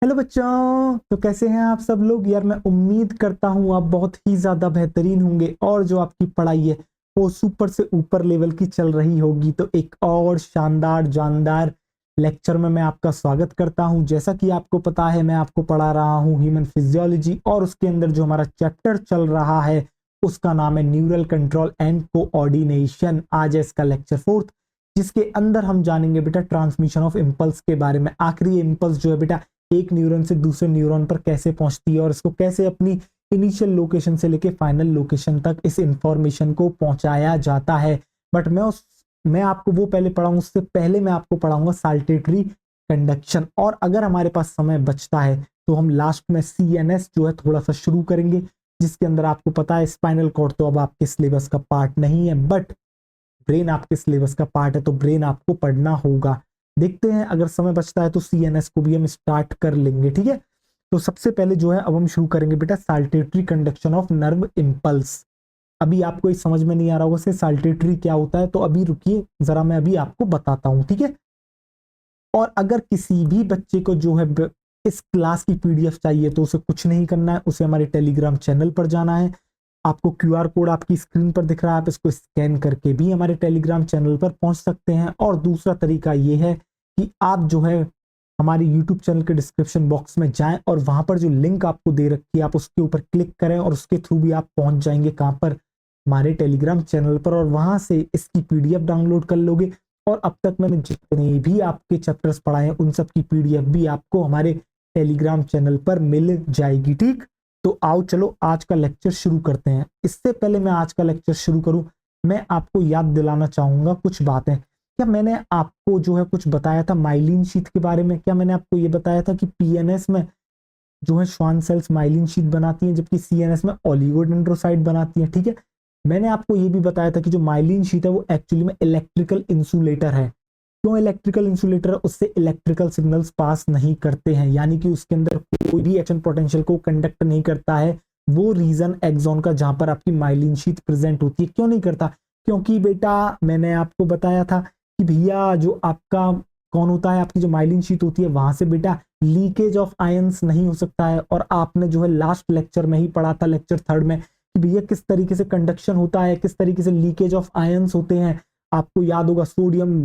Hello बच्चों, तो कैसे हैं आप सब लोग। यार मैं उम्मीद करता हूँ आप बहुत ही ज़्यादा बेहतरीन होंगे और जो आपकी पढ़ाई है वो सुपर से ऊपर लेवल की चल रही होगी। तो एक और शानदार जानदार लेक्चर में मैं आपका स्वागत करता हूँ। जैसा कि आपको पता है मैं आपको पढ़ा रहा हूँ ह्यूमन फिजियोलॉजी और उसके अंदर जो हमारा चैप्टर चल रहा है उसका नाम है न्यूरल कंट्रोल एंड कोऑर्डिनेशन। आज है इसका लेक्चर फोर्थ, जिसके अंदर हम जानेंगे बेटा ट्रांसमिशन ऑफ इम्पल्स के बारे में। आखिर ये इम्पल्स जो है बेटा एक न्यूरॉन से दूसरे न्यूरॉन पर कैसे पहुंचती है और इसको कैसे अपनी इनिशियल लोकेशन से लेके फाइनल लोकेशन तक इस इंफॉर्मेशन को पहुंचाया जाता है। बट मैं आपको वो पहले पढ़ाऊंगा, उससे पहले मैं आपको पढ़ाऊंगा साल्टेटरी कंडक्शन। और अगर हमारे पास समय बचता है तो हम लास्ट में सीएनएस जो है थोड़ा सा शुरू करेंगे, जिसके अंदर आपको पता है स्पाइनल कॉर्ड तो अब आपके सिलेबस का पार्ट नहीं है, बट ब्रेन आपके सिलेबस का पार्ट है, तो ब्रेन आपको पढ़ना होगा। देखते हैं अगर समय बचता है तो सीएनएस को भी हम स्टार्ट कर लेंगे, ठीक है। तो सबसे पहले जो है अब हम शुरू करेंगे बेटा saltatory conduction of nerve impulse. अभी आपको ये समझ में नहीं आ रहा होगा से साल्टेटरी क्या होता है, तो अभी रुकिए जरा, मैं अभी आपको बताता हूं, ठीक है। और अगर किसी भी बच्चे को जो है इस क्लास की पीडीएफ चाहिए तो उसे कुछ नहीं करना है, उसे हमारे टेलीग्राम चैनल पर जाना है। आपको क्यूआर कोड आपकी स्क्रीन पर दिख रहा है, आप इसको स्कैन करके भी हमारे टेलीग्राम चैनल पर पहुंच सकते हैं। और दूसरा तरीका ये है कि आप जो है हमारे यूट्यूब चैनल के डिस्क्रिप्शन बॉक्स में जाएं और वहां पर जो लिंक आपको दे रखी है आप उसके ऊपर क्लिक करें और उसके थ्रू भी आप पहुंच जाएंगे कहां पर, हमारे टेलीग्राम चैनल पर, और वहां से इसकी पीडीएफ डाउनलोड कर लोगे। और अब तक मैंने जितने भी आपके चैप्टर्स पढ़ाए हैं उन सब की पीडीएफ भी आपको हमारे टेलीग्राम चैनल पर मिल जाएगी, ठीक। तो आओ चलो आज का लेक्चर शुरू करते हैं। इससे पहले मैं आज का लेक्चर शुरू करूं, मैं आपको याद दिलाना चाहूंगा कुछ बातें। क्या मैंने आपको जो है कुछ बताया था माइलिन शीथ के बारे में? क्या मैंने आपको ये बताया था कि पीएनएस में जो है श्वान सेल्स माइलिन शीथ बनाती हैं जबकि सीएनएस में ओलिगोडेंड्रोसाइट बनाती हैं, ठीक है। मैंने आपको ये भी बताया था कि जो माइलिन शीथ है वो एक्चुअली में इलेक्ट्रिकल इंसुलेटर है। क्यों इलेक्ट्रिकल इंसुलेटर है? उससे इलेक्ट्रिकल सिग्नल्स पास नहीं करते हैं, यानी कि उसके अंदर कोई भी एक्शन पोटेंशियल को कंडक्ट नहीं करता है। वो रीजन एक्सॉन का जहां पर आपकी माइलिन शीथ प्रेजेंट होती है। क्यों नहीं करता? क्योंकि बेटा मैंने आपको बताया था कि भैया जो आपका कौन होता है, आपकी जो माइलिन शीथ होती है वहां से बेटा लीकेज ऑफ आयंस नहीं हो सकता है। और आपने जो है लास्ट लेक्चर में ही पढ़ा था, लेक्चर थर्ड में, कि भैया किस तरीके से कंडक्शन होता है, किस तरीके से लीकेज ऑफ आयंस होते हैं। आपको याद होगा सोडियम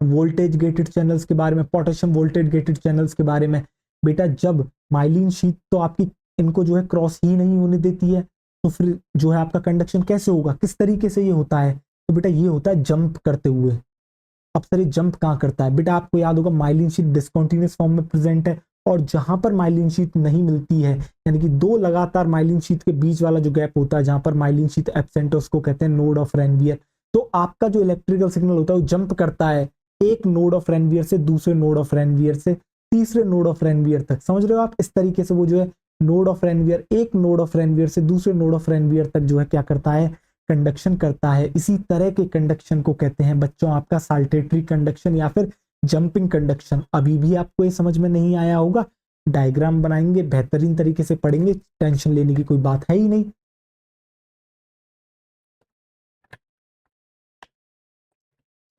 वोल्टेज गेटेड चैनल्स के बारे में, पोटेशियम वोल्टेज गेटेड चैनल्स के बारे में। बेटा जब माइलिन शीथ तो आपकी इनको जो है क्रॉस ही नहीं होने देती है, तो फिर जो है आपका कंडक्शन कैसे होगा, किस तरीके से ये होता है? तो बेटा ये होता है जंप करते हुए। अब सर ये जंप कहाँ करता है? बेटा आपको याद होगा माइलिन शीथ डिस्कंटिन्यूअस फॉर्म में प्रेजेंट है, और जहां पर माइलिन शीथ नहीं मिलती है, यानी कि दो लगातार माइलिन शीथ के बीच वाला जो गैप होता है जहां पर माइलिन शीथ एब्सेंट है उसको कहते हैं नोड ऑफ रेनवियर। तो आपका जो इलेक्ट्रिकल सिग्नल होता है वो जंप करता है एक नोड ऑफ रेनवियर से दूसरे नोड ऑफ रेनवियर से तीसरे नोड ऑफ रेनवियर तक। समझ रहे हो आप? इस तरीके से वो जो है नोड ऑफ रेनवियर, एक नोड ऑफ रेनवियर से दूसरे नोड ऑफ रेनवियर तक जो है क्या करता है, कंडक्शन करता है। इसी तरह के कंडक्शन को कहते हैं बच्चों आपका साल्टेटरी कंडक्शन या फिर जंपिंग कंडक्शन। अभी भी आपको ये समझ में नहीं आया होगा, डायग्राम बनाएंगे, बेहतरीन तरीके से पढ़ेंगे, टेंशन लेने की कोई बात है ही नहीं।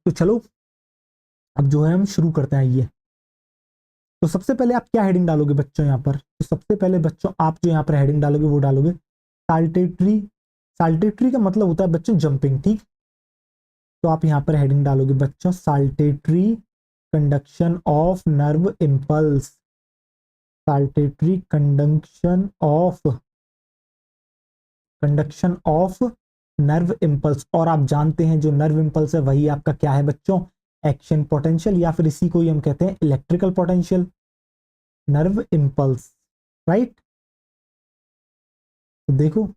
तो चलो अब जो है हम शुरू करते हैं, आइए। तो सबसे पहले आप क्या हेडिंग डालोगे बच्चों यहाँ पर? तो सबसे पहले बच्चों आप जो यहाँ पर हेडिंग डालोगे वो डालोगे साल्टेटरी। साल्टेटरी का मतलब होता है बच्चों जंपिंग, ठीक। तो आप यहाँ पर हेडिंग डालोगे बच्चों saltatory conduction of nerve impulse. Saltatory conduction of nerve impulse. और आप जानते हैं जो नर्व इम्पल्स है वही आपका क्या है बच्चों, एक्शन पोटेंशियल, या फिर इसी को ही हम कहते हैं electrical potential. Nerve impulse, right. तो देखो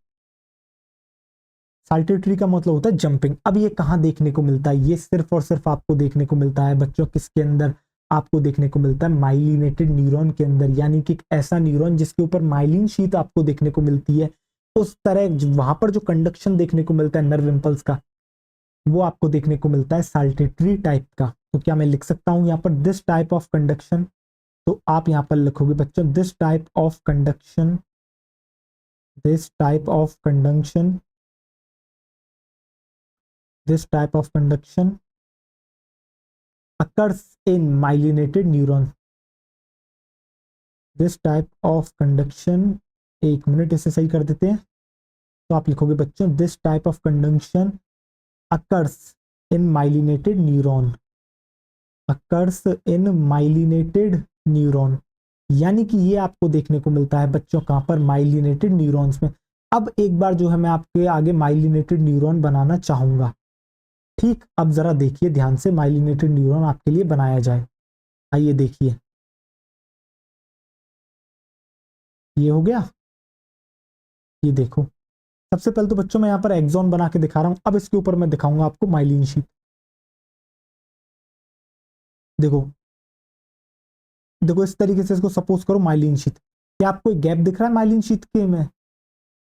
साल्टेटरी का मतलब होता है जंपिंग। अब ये कहाँ देखने को मिलता है? ये सिर्फ और सिर्फ आपको देखने को मिलता है बच्चों किसके अंदर? आपको देखने को मिलता है माइलिनेटेड न्यूरॉन के अंदर, यानी कि एक ऐसा न्यूरॉन जिसके ऊपर माइलिन शीथ आपको देखने को मिलती है। उस तरह वहां पर जो कंडक्शन देखने को मिलता है नर्व इम्पल्स का, वो आपको देखने को मिलता है साल्टेटरी टाइप का। तो क्या मैं लिख सकता हूं यहाँ पर दिस टाइप ऑफ कंडक्शन? तो आप यहाँ पर लिखोगे बच्चों this type of conduction, this type of conduction, this type of conduction occurs in myelinated neurons, this type of conduction, एक मिनट इसे सही कर देते हैं। तो आप लिखोगे बच्चों this type of conduction occurs in myelinated neuron, occurs in myelinated neuron, यानी कि ये आपको देखने को मिलता है बच्चों कहाँ पर, माइलिनेटेड न्यूरॉन्स में। अब एक बार जो है मैं आपके आगे माइलिनेटेड न्यूरॉन बनाना चाहूंगा। ठीक, अब जरा देखिए ध्यान से, माइलिनेटेड न्यूरॉन आपके लिए बनाया जाए। आइए देखिए, ये हो गया। ये देखो, सबसे पहले तो बच्चों मैं यहाँ पर एक्सॉन बना के दिखा रहा हूँ। अब इसके ऊपर मैं दिखाऊंगा आपको माइलिन शीट। देखो देखो इस तरीके से इसको सपोज करो माइलिन शीट। क्या आपको एक गैप दिख रहा है माइलिन शीट के में,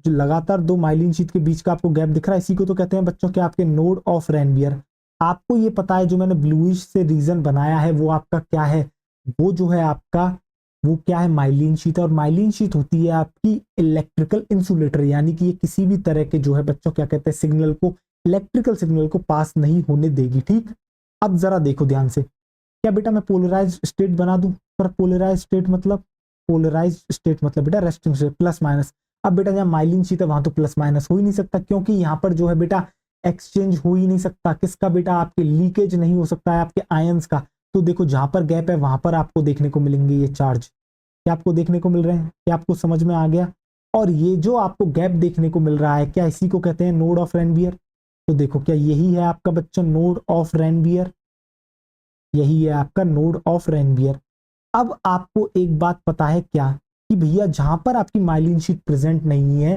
जो लगातार दो माइलिन शीट के बीच का आपको गैप दिख रहा है, इसी को तो कहते हैं बच्चों के आपके नोड ऑफ रेनबियर। आपको ये पता है जो मैंने ब्लूइश से रीजन बनाया है वो आपका क्या है, वो जो है आपका वो क्या है, माइलिन शीट। और माइलिन शीट होती है आपकी इलेक्ट्रिकल इंसुलेटर, यानी कि ये किसी भी तरह के जो है बच्चों क्या कहते हैं सिग्नल को, इलेक्ट्रिकल सिग्नल को पास नहीं होने देगी। ठीक, अब जरा देखो ध्यान से, क्या बेटा मैं पोलराइज स्टेट बना दूं? पर पोलराइज स्टेट मतलब, पोलराइज स्टेट मतलब बेटा रेस्टिंग स्टेट, प्लस माइनस। अब बेटा जहां माइलिन शीट है वहां तो प्लस माइनस हो ही नहीं सकता, क्योंकि यहाँ पर जो है बेटा एक्सचेंज हो ही नहीं सकता। किसका बेटा? आपके लीकेज नहीं हो सकता है आपके आयंस का। तो देखो जहां पर गैप है वहां पर आपको देखने को मिलेंगे ये चार्ज। क्या आपको देखने को मिल रहे हैं? क्या आपको समझ में आ गया? और ये जो आपको गैप देखने को मिल रहा है, क्या इसी को कहते हैं नोड ऑफ रेनबियर? तो देखो क्या यही है आपका बच्चों नोड ऑफ रेनबियर, यही है आपका नोड ऑफ रेनबियर। अब आपको एक बात पता है क्या, कि भैया जहां पर आपकी माइलिन शीट प्रेजेंट नहीं है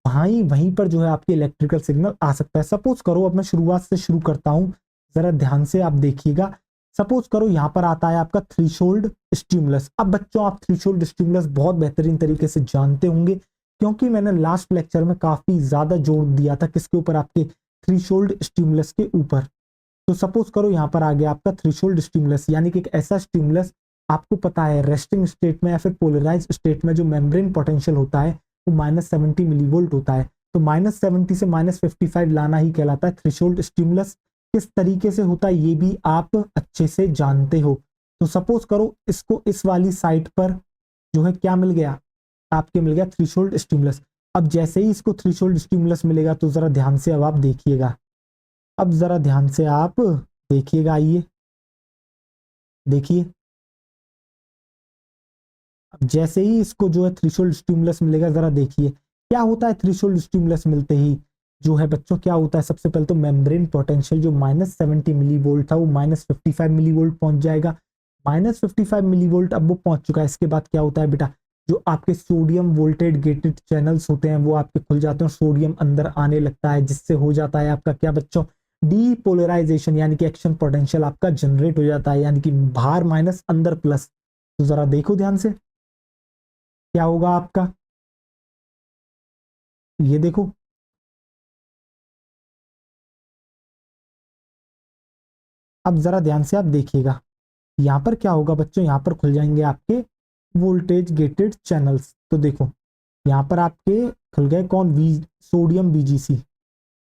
वहीं पर जो है आपकी इलेक्ट्रिकल सिग्नल आ सकता है। सपोज करो, अब मैं शुरुआत से शुरू करता हूं, जरा ध्यान से आप देखिएगा। सपोज करो यहां पर आता है आपका थ्रीशोल्ड स्टिमुलस। अब बच्चों आप थ्रीशोल्ड स्टिमुलस बहुत बेहतरीन तरीके से जानते होंगे, क्योंकि मैंने लास्ट लेक्चर में काफी ज्यादा जोर दिया था किसके ऊपर, आपके थ्रीशोल्ड स्टिमुलस के ऊपर। तो सपोज करो यहां पर आ गया आपका थ्रेशोल्ड स्टिमुलस, यानी कि एक ऐसा स्टिमुलस, आपको पता है रेस्टिंग स्टेट में या फिर पोलराइज स्टेट में जो मेम्ब्रेन पोटेंशियल होता है वो -70 मिलीवोल्ट होता है। तो -70 से -55 लाना ही कहलाता है थ्रेशोल्ड स्टिमुलस। किस तरीके से होता है ये भी आप अच्छे से जानते हो। तो सपोज करो इसको इस वाली साइट पर जो है क्या मिल गया, आपके मिल गया थ्रेशोल्ड स्टिमुलस। अब जैसे ही इसको थ्रेशोल्ड स्टिमुलस मिलेगा तो जरा ध्यान से अब आप देखिएगा, अब जरा ध्यान से आप देखिएगा। आइए देखिए, अब जैसे ही इसको जो है थ्रेशोल्ड स्टिमुलस मिलेगा, जरा देखिए क्या होता है। थ्रेशोल्ड स्टिमुलस मिलते ही जो है बच्चों क्या होता है, सबसे पहले तो मेम्ब्रेन पोटेंशियल जो -70 मिलीवोल्ट था वो -55 मिलीवोल्ट पहुंच जाएगा। -55 मिलीवोल्ट अब वो पहुंच चुका है। इसके बाद क्या होता है बेटा, जो आपके सोडियम वोल्टेज गेटेड चैनल्स होते हैं वो आपके खुल जाते हैं और सोडियम अंदर आने लगता है, जिससे हो जाता है आपका क्या बच्चों, डीपोलराइजेशन, यानी कि एक्शन पोटेंशियल आपका जनरेट हो जाता है, यानी कि बाहर माइनस अंदर प्लस। तो जरा देखो ध्यान से क्या होगा आपका, ये देखो। अब जरा ध्यान से आप देखिएगा, यहां पर क्या होगा बच्चों, यहां पर खुल जाएंगे आपके वोल्टेज गेटेड चैनल्स। तो देखो यहां पर आपके खुल गए कौन, सोडियम वीजीसी।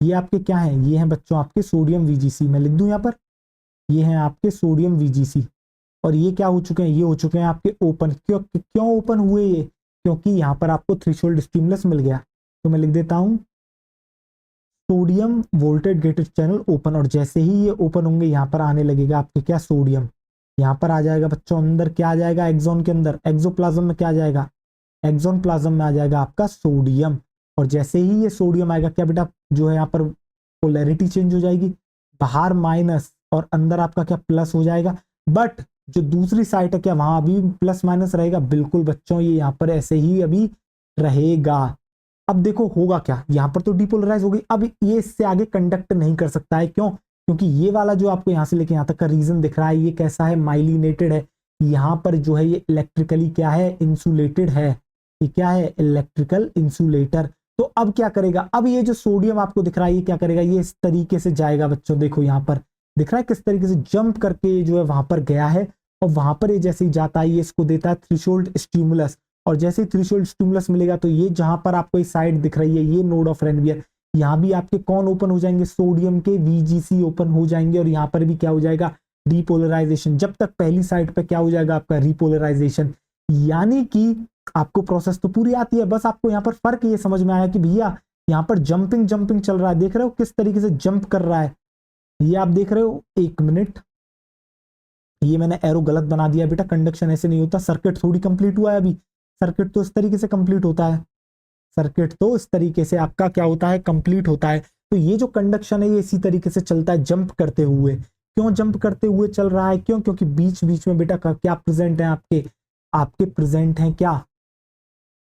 ये आपके क्या है, ये हैं बच्चों आपके सोडियम वीजीसी। मैं लिख दूं यहां पर, ये हैं आपके सोडियम वीजीसी। और ये क्या हो चुके हैं, ये हो चुके हैं आपके ओपन। क्यों क्यों ओपन हुए ये, क्योंकि यहाँ पर आपको थ्रेशोल्ड स्टिमुलस मिल गया। तो मैं लिख देता हूँ sodium voltage gated channel open. और जैसे ही ये ओपन होंगे यहाँ पर आने लगेगा आपके क्या, सोडियम। यहाँ पर आ जाएगा बच्चों अंदर, क्या आ जाएगा एक्सॉन के अंदर, एक्सोप्लाज्म में क्या आ जाएगा, एक्सॉन प्लाज्म में आ जाएगा आपका सोडियम। और जैसे ही ये सोडियम आएगा क्या बेटा, जो है यहाँ पर पोलैरिटी चेंज हो जाएगी, बाहर माइनस और अंदर आपका क्या प्लस हो जाएगा। बट जो दूसरी साइड है क्या वहां अभी प्लस माइनस रहेगा, बिल्कुल बच्चों ये यहाँ पर ऐसे ही अभी रहेगा। अब देखो होगा क्या, यहाँ पर तो डिपोलराइज हो गई, अब ये इससे आगे कंडक्ट नहीं कर सकता है। क्यों? क्योंकि ये वाला जो आपको यहाँ से लेके यहाँ तक का रीजन दिख रहा है ये कैसा है, माइलिनेटेड है। यहाँ पर जो है ये इलेक्ट्रिकली क्या है, इंसुलेटेड है। ये क्या है, इलेक्ट्रिकल इंसुलेटर। तो अब क्या करेगा, अब ये जो सोडियम आपको दिख रहा है ये क्या करेगा, ये इस तरीके से जाएगा बच्चों। देखो यहाँ पर दिख रहा है किस तरीके से जंप करके जो है वहां पर गया है। और वहां पर ये जैसे ही जाता है ये इसको देता है थ्रेशोल्ड स्टिमुलस। और जैसे ही थ्रेशोल्ड स्टिमुलस मिलेगा तो ये जहां पर आपको इस साइड दिख रही है ये नोड ऑफ रेनबियर, यहाँ भी आपके कौन ओपन हो जाएंगे, सोडियम के वीजीसी ओपन हो जाएंगे। और यहाँ पर भी क्या हो जाएगा, डीपोलराइजेशन। जब तक पहली साइड पे क्या हो जाएगा आपका, रिपोलराइजेशन। यानी कि आपको प्रोसेस तो पूरी आती है, बस आपको यहाँ पर फर्क ये समझ में आया कि भैया यहाँ पर जंपिंग जंपिंग चल रहा है, देख रहे हो किस तरीके से जंप कर रहा है, ये आप देख रहे हो। एक मिनट, ये मैंने एरो गलत बना दिया बेटा, कंडक्शन ऐसे नहीं होता, सर्किट थोड़ी कंप्लीट हुआ है अभी, सर्किट तो इस तरीके से कंप्लीट होता है, सर्किट तो इस तरीके से आपका क्या होता है, कंप्लीट होता है। तो ये जो कंडक्शन है ये इसी तरीके से चलता है, जंप करते हुए। क्यों जंप करते हुए चल रहा है, क्यों, क्योंकि बीच बीच में बेटा क्या प्रेजेंट है आपके, आपके प्रेजेंट है क्या,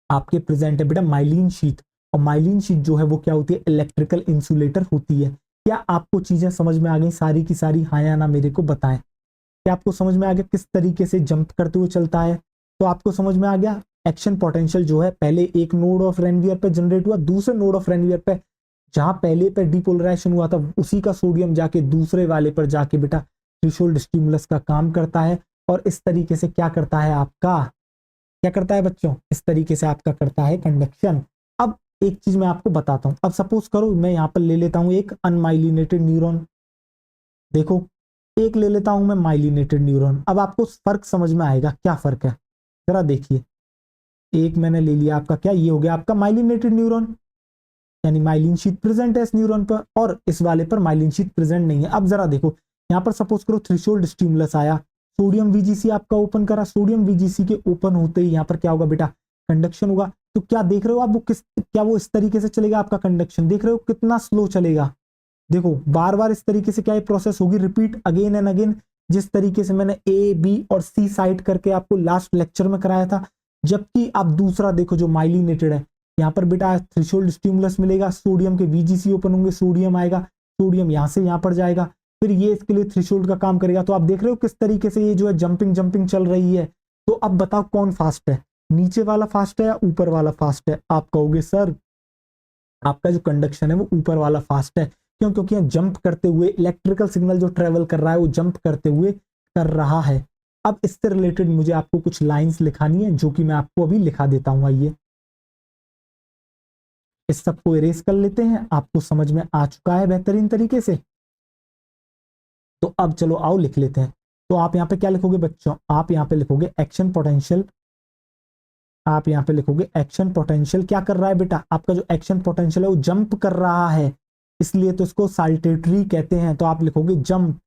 आपके प्रेजेंट है बेटा माइलिन शीट। और माइलिन शीट जो है वो क्या होती है, इलेक्ट्रिकल इंसुलेटर होती है। क्या आपको चीजें समझ में आ गई सारी की सारी, हाँ या ना मेरे को बताएं। क्या आपको समझ में आ गया किस तरीके से जंप करते हुए चलता है, तो आपको समझ में आ गया। एक्शन पोटेंशियल जो है पहले एक नोड ऑफ रेनवियर पे जनरेट हुआ, दूसरे नोड ऑफ रेनवियर पे, जहां पहले पे डिपोलराइजेशन हुआ था उसी का सोडियम जाके दूसरे वाले पर जाके बेटा थ्रेशोल्ड स्टिमुलस का काम करता है, और इस तरीके से क्या करता है आपका, क्या करता है बच्चों, इस तरीके से आपका करता है कंडक्शन। अब एक चीज मैं आपको बताता हूं, अब सपोज करो मैं यहां पर ले लेता हूं एक अनमाइलिनेटेड न्यूरॉन, देखो एक ले लेता हूं मैं माइलिनेटेड न्यूरॉन। अब आपको फर्क समझ में आएगा, क्या फर्क है जरा देखिए। एक मैंने ले लिया आपका, क्या ये हो गया आपका माइलिनेटेड न्यूरॉन, यानी माइलिन शीट प्रेजेंट है इस न्यूरॉन पर, और इस वाले पर माइलिन शीट प्रेजेंट नहीं है। अब जरा देखो यहाँ पर सपोज करो थ्रेशोल्ड स्टिमुलस आया, सोडियम वीजीसी आपका ओपन करा, सोडियम वीजीसी के ओपन होते ही यहाँ पर क्या होगा बेटा, कंडक्शन होगा। तो क्या देख रहे हो आप, वो किस, क्या वो इस तरीके से चलेगा आपका कंडक्शन, देख रहे हो कितना स्लो चलेगा। देखो बार बार इस तरीके से क्या ये प्रोसेस होगी, रिपीट अगेन एंड अगेन, जिस तरीके से मैंने ए बी और सी साइड करके आपको लास्ट लेक्चर में कराया था। जबकि आप दूसरा देखो जो माइलिनेटेड है, यहाँ पर बेटा थ्रेशोल्ड स्टिमुलस मिलेगा, सोडियम के वीजीसी ओपन होंगे, सोडियम आएगा, सोडियम यहाँ से यहाँ पर जाएगा, फिर ये इसके लिए थ्रेशोल्ड का काम करेगा। तो आप देख रहे हो किस तरीके से ये जो है जंपिंग जंपिंग चल रही है। तो अब बताओ कौन फास्ट है, नीचे वाला फास्ट है या ऊपर वाला फास्ट है। आप कहोगे सर आपका जो कंडक्शन है वो ऊपर वाला फास्ट है, क्यों, क्योंकि यहाँ जंप करते हुए इलेक्ट्रिकल सिग्नल जो ट्रेवल कर रहा है वो जंप करते हुए कर रहा है। अब इससे रिलेटेड मुझे आपको कुछ लाइंस लिखानी है जो कि मैं आपको अभी लिखा देता हूं, आइए इस सबको इरेज कर लेते हैं, आपको समझ में आ चुका है बेहतरीन तरीके से। तो अब चलो आओ लिख लेते हैं। तो आप यहाँ पे क्या लिखोगे बच्चों, आप यहाँ पे लिखोगे एक्शन पोटेंशियल, आप यहाँ पे लिखोगे एक्शन पोटेंशियल क्या कर रहा है बेटा, आपका जो एक्शन पोटेंशियल है वो जंप कर रहा है, इसलिए तो इसको साल्टेटरी कहते हैं। तो आप लिखोगे जंप,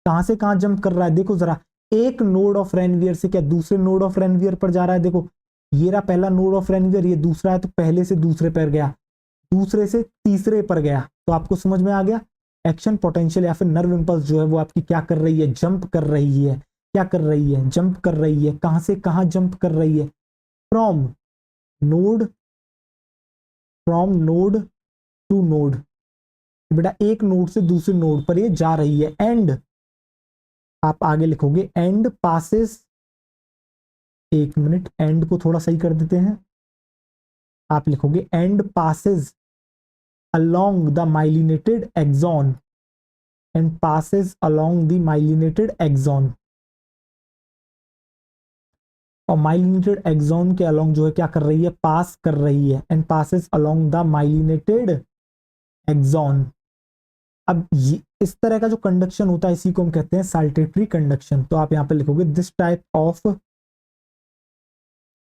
कहां से कहां जंप कर रहा है, देखो जरा, एक नोड ऑफ रेनवियर से क्या दूसरे नोड ऑफ रेनवियर पर जा रहा है। देखो ये रहा पहला नोड ऑफ रेनवियर, ये दूसरा है, तो पहले से दूसरे पर गया, दूसरे से तीसरे पर गया। तो आपको समझ में आ गया एक्शन पोटेंशियल या फिर नर्व इंपल्स जो है वो आपकी क्या कर रही है, जंप कर रही है। क्या कर रही है, जंप कर रही है, कहां से कहां जंप कर रही है, from node, from node to node, बेटा एक नोड से दूसरे नोड पर ये जा रही है। एंड आप आगे लिखोगे एंड पासेस, एक मिनट एंड को थोड़ा सही कर देते हैं, आप लिखोगे and passes along the myelinated axon, and passes along the myelinated axon। और माइलिनेटेड एक्सॉन के अलोंग जो है क्या कर रही है, पास कर रही है, and passes along the myelinated axon. अब इस तरह का जो कंडक्शन होता है इसी को हम कहते हैं साल्टेटरी कंडक्शन। तो आप यहां पर लिखोगे दिस टाइप ऑफ,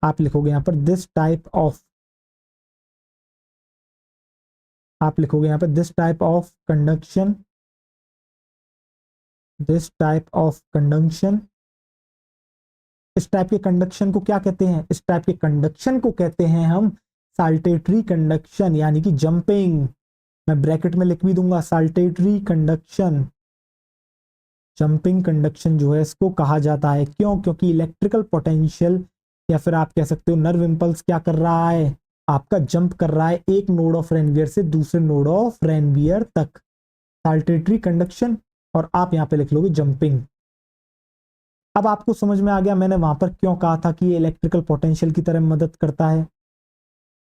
आप लिखोगे यहां पर दिस टाइप ऑफ, आप लिखोगे यहां पर this type of conduction, this type of conduction, इस टाइप के कंडक्शन को क्या कहते हैं, इस टाइप के कंडक्शन को कहते हैं हम साल्टेटरी कंडक्शन, यानी कि जंपिंग। मैं ब्रैकेट में लिख भी दूंगा साल्टेटरी कंडक्शन, जंपिंग कंडक्शन जो है इसको कहा जाता है। क्यों, क्योंकि इलेक्ट्रिकल पोटेंशियल या फिर आप कह सकते हो नर्व इंपल्स क्या कर रहा है, आपका जंप कर रहा है एक नोड ऑफ रेनवियर से दूसरे नोड ऑफ रेनवियर तक, साल्टेटरी कंडक्शन। और आप यहां पे लिख लोगे जंपिंग। अब आपको समझ में आ गया मैंने वहां पर क्यों कहा था कि ये इलेक्ट्रिकल पोटेंशियल की तरह मदद करता है,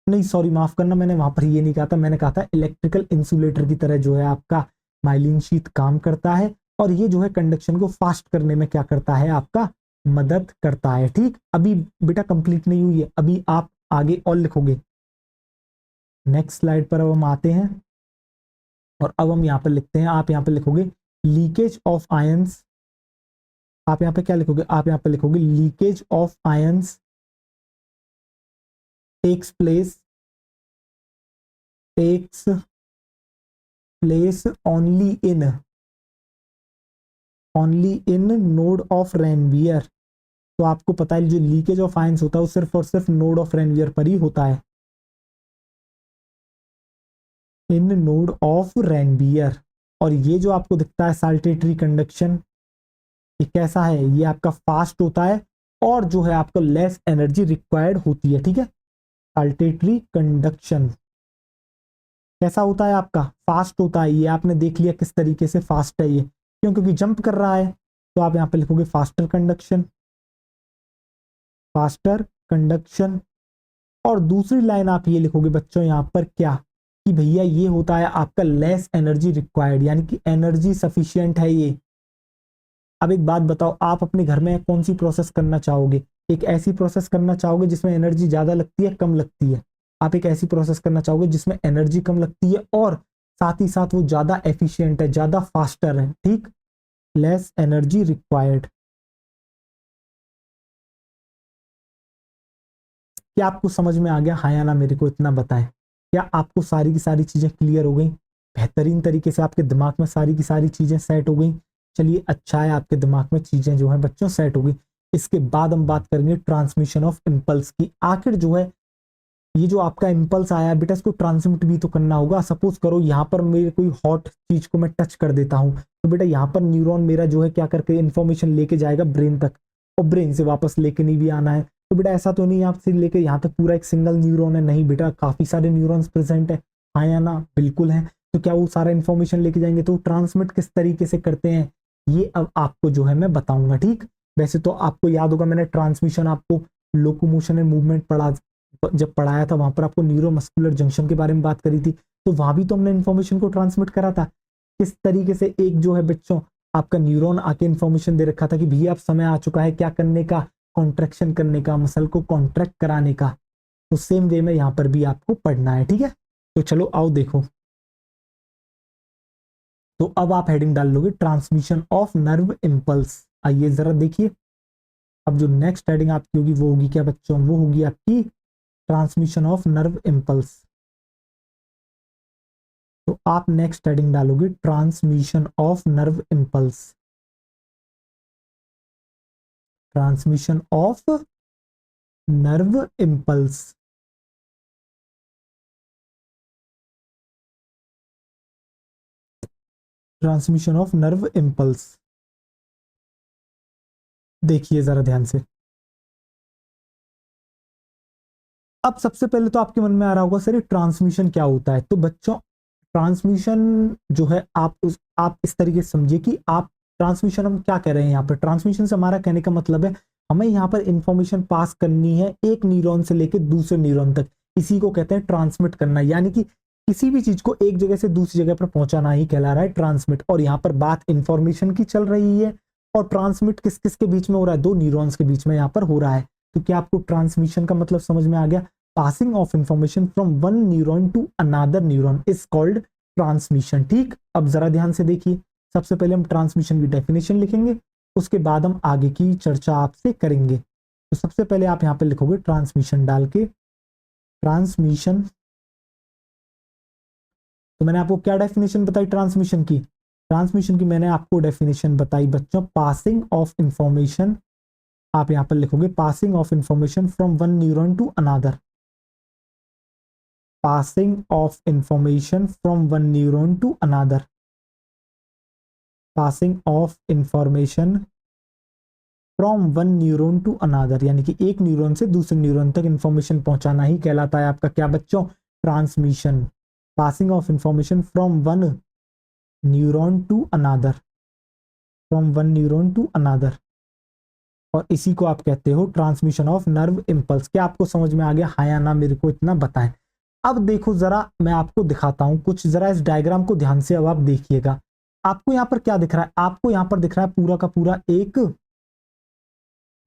नहीं सॉरी माफ करना, मैंने वहां पर ये नहीं कहा था, मैंने कहा था इलेक्ट्रिकल इंसुलेटर की तरह जो है आपका माइलिन शीट काम करता है, और ये जो है कंडक्शन को फास्ट करने में क्या करता है, आपका मदद करता है। ठीक, अभी बेटा कंप्लीट नहीं हुई है, अभी आप आगे और लिखोगे। नेक्स्ट स्लाइड पर अब हम आते हैं, और अब हम यहाँ पर लिखते हैं, आप यहाँ पर लिखोगे लीकेज ऑफ आयंस, आप यहाँ पे क्या लिखोगे, आप यहाँ पे लिखोगे leakage of ions takes place only in node of Ranvier. तो आपको पता है जो लीकेज ऑफ आयंस होता है वो सिर्फ और सिर्फ नोड ऑफ रेनवियर पर ही होता है, इन नोड ऑफ रेनवियर। और ये जो आपको दिखता है साल्टेटरी कंडक्शन, ये कैसा है, ये आपका फास्ट होता है और जो है आपको लेस एनर्जी रिक्वायर्ड होती है, ठीक है। साल्टेटरी कंडक्शन कैसा होता है आपका, फास्ट होता है। ये आपने देख लिया किस तरीके से फास्ट है ये, क्यों, क्योंकि जंप कर रहा है। तो आप यहाँ पे लिखोगे फास्टर कंडक्शन। और दूसरी लाइन आप ये लिखोगे बच्चों यहाँ पर क्या, कि भैया ये होता है आपका लेस एनर्जी रिक्वायर्ड, यानी कि एनर्जी सफिशिएंट है ये। अब एक बात बताओ, आप अपने घर में कौन सी प्रोसेस करना चाहोगे? एक ऐसी प्रोसेस करना चाहोगे जिसमें एनर्जी ज्यादा लगती है, कम लगती है? आप एक ऐसी प्रोसेस करना चाहोगे जिसमें एनर्जी कम लगती है और साथ ही साथ वो ज्यादा एफिशिएंट है, ज्यादा फास्टर है, ठीक, लेस एनर्जी रिक्वायर्ड। क्या आपको समझ में आ गया, हाँ या ना? मेरे को इतना बताएं, क्या आपको सारी की सारी चीजें क्लियर हो गई? बेहतरीन तरीके से आपके दिमाग में सारी की सारी चीजें सेट हो गई? चलिए अच्छा है, आपके दिमाग में चीजें जो है बच्चों सेट हो गई। इसके बाद हम बात करेंगे ट्रांसमिशन ऑफ इम्पल्स की। आखिर जो है ये जो आपका इम्पल्स आया है बेटा, इसको ट्रांसमिट भी तो करना होगा। सपोज करो यहाँ पर मेरे कोई हॉट चीज को मैं टच कर देता हूँ, तो बेटा यहाँ पर न्यूरॉन मेरा जो है क्या करके इंफॉर्मेशन लेके जाएगा ब्रेन तक, और ब्रेन से वापस लेके नहीं भी आना है। तो बेटा ऐसा तो नहीं यहाँ से लेके यहाँ तक पूरा एक सिंगल न्यूरॉन है, नहीं बेटा, काफी सारे न्यूरॉन्स प्रेजेंट है, हाँ या ना? बिल्कुल है। तो क्या वो सारा इंफॉर्मेशन लेके जाएंगे? तो ट्रांसमिट किस तरीके से करते हैं ये अब आपको जो है मैं बताऊंगा, ठीक। वैसे तो आपको याद होगा मैंने ट्रांसमिशन आपको लोकोमोशन एंड मूवमेंट जब पढ़ाया था, वहां पर आपको न्यूरोमस्कुलर जंक्शन के बारे में बात करी थी, तो वहां भी तो हमने इन्फॉर्मेशन को ट्रांसमिट करा था। किस तरीके से एक जो है बच्चों आपका न्यूरॉन आके इन्फॉर्मेशन दे रखा था कि भैया अब समय आ चुका है क्या करने का, कॉन्ट्रैक्शन करने का, मसल को कॉन्ट्रैक्ट कराने का। तो सेम वे में यहाँ पर भी आपको पढ़ना है, ठीक है। तो चलो आओ देखो, तो अब आप हेडिंग डाल लोगे ट्रांसमिशन ऑफ नर्व इम्पल्स। आइए जरा देखिए, अब जो नेक्स्ट हेडिंग आपकी होगी वो होगी क्या बच्चों, वो होगी आपकी ट्रांसमिशन ऑफ नर्व इम्पल्स। तो आप नेक्स्ट हेडिंग डालोगे transmission of nerve impulse, transmission of nerve impulse. Transmission of nerve impulse, देखिए जरा ध्यान से। अब सबसे पहले तो आपके मन में आ रहा होगा सर ट्रांसमिशन क्या होता है। तो बच्चों ट्रांसमिशन जो है आप इस तरीके से समझिए कि आप ट्रांसमिशन हम क्या कह रहे हैं यहाँ पर। ट्रांसमिशन से हमारा कहने का मतलब है हमें यहाँ पर इंफॉर्मेशन पास करनी है एक न्यूरॉन से लेकर दूसरे न्यूरॉन तक, इसी को कहते हैं ट्रांसमिट करना। यानी कि किसी भी चीज को एक जगह से दूसरी जगह पर पहुंचाना ही कहला रहा है ट्रांसमिट। और यहाँ पर बात इंफॉर्मेशन की चल रही है, और ट्रांसमिट किस किस के बीच में हो रहा है, दो न्यूरॉन्स के बीच में यहाँ पर हो रहा है। तो क्या आपको ट्रांसमिशन का मतलब समझ में आ गया? passing of information from one neuron to another neuron is called transmission, ठीक। अब जरा ध्यान से देखिए, सबसे पहले हम ट्रांसमिशन की डेफिनेशन लिखेंगे, उसके बाद हम आगे की चर्चा आपसे करेंगे। तो सबसे पहले आप यहाँ पे लिखोगे ट्रांसमिशन डाल के, ट्रांसमिशन। तो मैंने आपको क्या डेफिनेशन बताई ट्रांसमिशन की? ट्रांसमिशन की मैंने आपको डेफिनेशन बताई बच्चों, पासिंग ऑफ इंफॉर्मेशन। आप यहाँ पर लिखोगे passing of information from one neuron to another, passing of information from one neuron to another, passing of information from one neuron to another, यानी कि एक न्यूरॉन से दूसरे न्यूरॉन तक इंफॉर्मेशन पहुंचाना ही कहलाता है आपका क्या बच्चों? Transmission. Passing of information from one neuron to another, from one neuron to another, और इसी को आप कहते हो ट्रांसमिशन ऑफ नर्व इम्पल्स। क्या आपको समझ में आ गया, हाँ या ना? मेरे को इतना बताएं। अब देखो जरा मैं आपको दिखाता हूं कुछ, जरा इस डायग्राम को ध्यान से अब आप देखिएगा। आपको यहां पर क्या दिख रहा है? आपको यहां पर दिख रहा है पूरा का पूरा एक,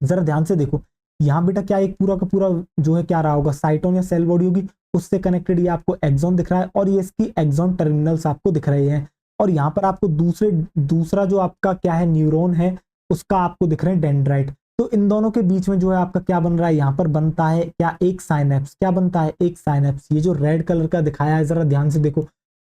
जरा ध्यान से देखो, यहां बेटा क्या एक पूरा का पूरा जो है क्या रहा होगा, साइटोन या सेल बॉडी होगी, उससे कनेक्टेड ये आपको एक्सॉन दिख रहा है, और ये इसकी एक्सॉन टर्मिनल्स आपको दिख रहे हैं। और यहाँ पर आपको दूसरा जो आपका क्या है न्यूरॉन है उसका आपको दिख रहे हैं डेंड्राइट। तो इन दोनों के बीच में जो है आपका क्या बन रहा है, यहाँ पर बनता है क्या, एक साइनेप्स। क्या बनता है, एक साइनेप्स। ये जो रेड कलर का दिखाया है जरा ध्यान से देखो,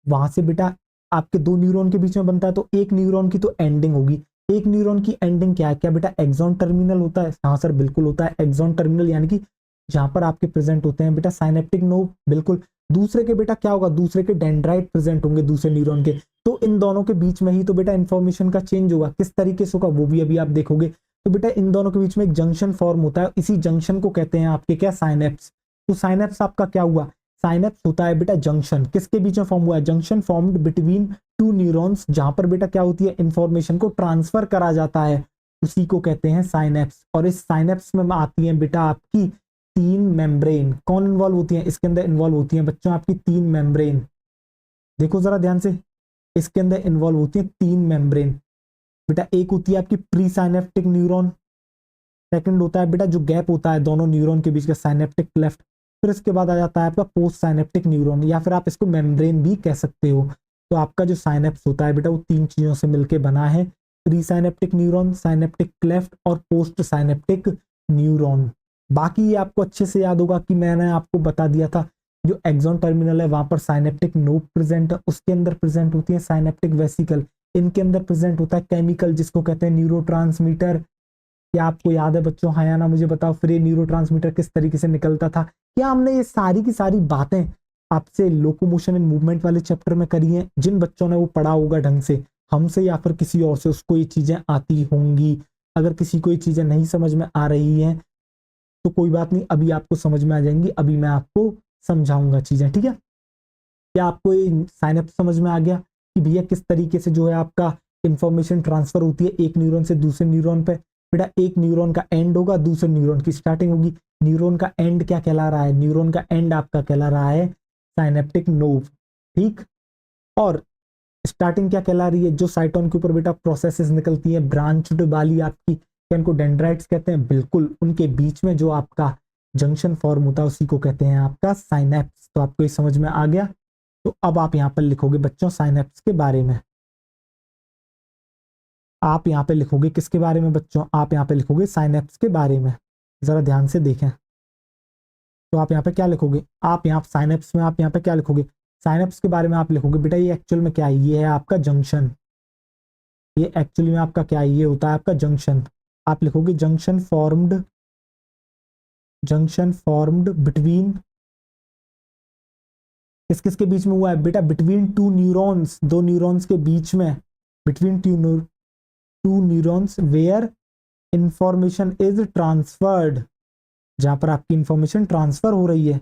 वहां से बेटा आपके दो न्यूरॉन के बीच में बनता है, तो एक न्यूरॉन की तो एंडिंग होगी। एक न्यूरॉन की एंडिंग क्या है, क्या बेटा एक्सॉन टर्मिनल होता है। हाँ सर बिल्कुल होता है एक्सॉन टर्मिनल, यानी कि जहां पर आपके प्रेजेंट होते हैं बेटा साइनेप्टिक नोड, बिल्कुल। दूसरे के बेटा क्या होगा, दूसरे के डेंड्राइट प्रेजेंट होंगे दूसरे न्यूरॉन के। तो इन दोनों के बीच में ही तो बेटा इंफॉर्मेशन का चेंज होगा। किस तरीके से होगा वो भी अभी आप देखोगे। तो बेटा इन दोनों के बीच में एक जंक्शन फॉर्म होता है, इसी जंक्शन को कहते हैं आपके क्या, साइनेप्स। तो साइनेप्स आपका क्या हुआ, साइनेप्स होता है बेटा जंक्शन। किसके बीच में फॉर्म हुआ है, junction formed between two neurons, जहां पर बेटा क्या होती है, इंफॉर्मेशन को ट्रांसफर करा जाता है, उसी को कहते हैं साइनेप्स। और इस साइनेप्स में आती है बेटा आपकी तीन मेम्ब्रेन। कौन इन्वॉल्व होती है इसके अंदर, इन्वॉल्व होती है बच्चों आपकी तीन मेम्ब्रेन। देखो जरा ध्यान से, इसके अंदर इन्वॉल्व होती है तीन मेम्ब्रेन बेटा। एक होती है आपकी प्री साइनेप्टिक न्यूरॉन, सेकंड होता है बेटा जो गैप होता है दोनों न्यूरॉन के बीच का, साइनेप्टिक क्लेफ्ट। फिर इसके बाद आ जाता है आपका पोस्ट साइनेप्टिक न्यूरॉन, या फिर आप इसको मेम्ब्रेन भी कह सकते हो। तो आपका जो साइनेप्स होता है बेटा वो तीन चीजों से मिलकर बना है, pre synaptic neuron, synaptic cleft और पोस्ट साइनेप्टिक न्यूरॉन। बाकी ये आपको अच्छे से याद होगा कि मैंने आपको बता दिया था, जो एक्सॉन टर्मिनल है वहां पर साइनेप्टिक नोड प्रेजेंट है, उसके अंदर प्रेजेंट होती है साइनेप्टिक वेसिकल, इनके अंदर प्रेजेंट होता है केमिकल जिसको कहते हैं न्यूरोट्रांसमीटर। क्या आपको याद है बच्चों, हाँ या ना मुझे बताओ, फिर ये न्यूरोट्रांसमीटर किस तरीके से निकलता था। क्या हमने ये सारी की सारी बातें आपसे लोकोमोशन एंड मूवमेंट वाले चैप्टर में करी हैं। जिन बच्चों ने वो पढ़ा होगा ढंग से, हमसे या फिर किसी और से, उसको ये चीजें आती होंगी। अगर किसी को ये चीजें नहीं समझ में आ रही हैं तो कोई बात नहीं, अभी आपको समझ में आ जाएंगी, अभी मैं आपको समझाऊंगा चीजें, ठीक है। क्या आपको ये साइनेप्स समझ में आ गया कि भैया किस तरीके से जो है आपका इंफॉर्मेशन ट्रांसफर होती है एक न्यूरॉन से दूसरे न्यूरॉन पे। बेटा एक न्यूरॉन का एंड होगा, दूसरे न्यूरॉन की स्टार्टिंग होगी। न्यूरॉन का एंड क्या कहला रहा है, न्यूरॉन का एंड आपका कहला रहा है साइनेप्टिक नोव, ठीक। और स्टार्टिंग क्या कहला रही है, जो साइटोन के ऊपर बेटा प्रोसेसेस निकलती है ब्रांच्ड वाली आपकी, क्या इनको डेंड्राइट्स कहते हैं, बिल्कुल। उनके बीच में जो आपका जंक्शन फॉर्म होता है उसी को कहते हैं आपका साइनेप्स। तो आपको ये समझ में आ गया। तो अब आप यहां पर लिखोगे बच्चों साइनेप्स के बारे में। आप यहां पे लिखोगे किसके बारे में बच्चों, आप यहां पे लिखोगे साइनेप्स के बारे में। जरा ध्यान से देखें, तो आप यहां पे क्या लिखोगे, आप यहां साइनेप्स में आप यहां पे क्या लिखोगे, साइनेप्स के बारे में आप लिखोगे बेटा ये एक्चुअल में क्या है, ये है आपका जंक्शन। ये एक्चुअली में आपका क्या है, ये होता है आपका जंक्शन। आप लिखोगे जंक्शन फॉर्म्ड बिटवीन, किस किस के बीच में हुआ है बेटा, बिटवीन टू न्यूरॉन्स, दो न्यूरॉन्स के बीच में, between two neurons where information is transferred, जहां पर आपकी इंफॉर्मेशन ट्रांसफर हो रही है,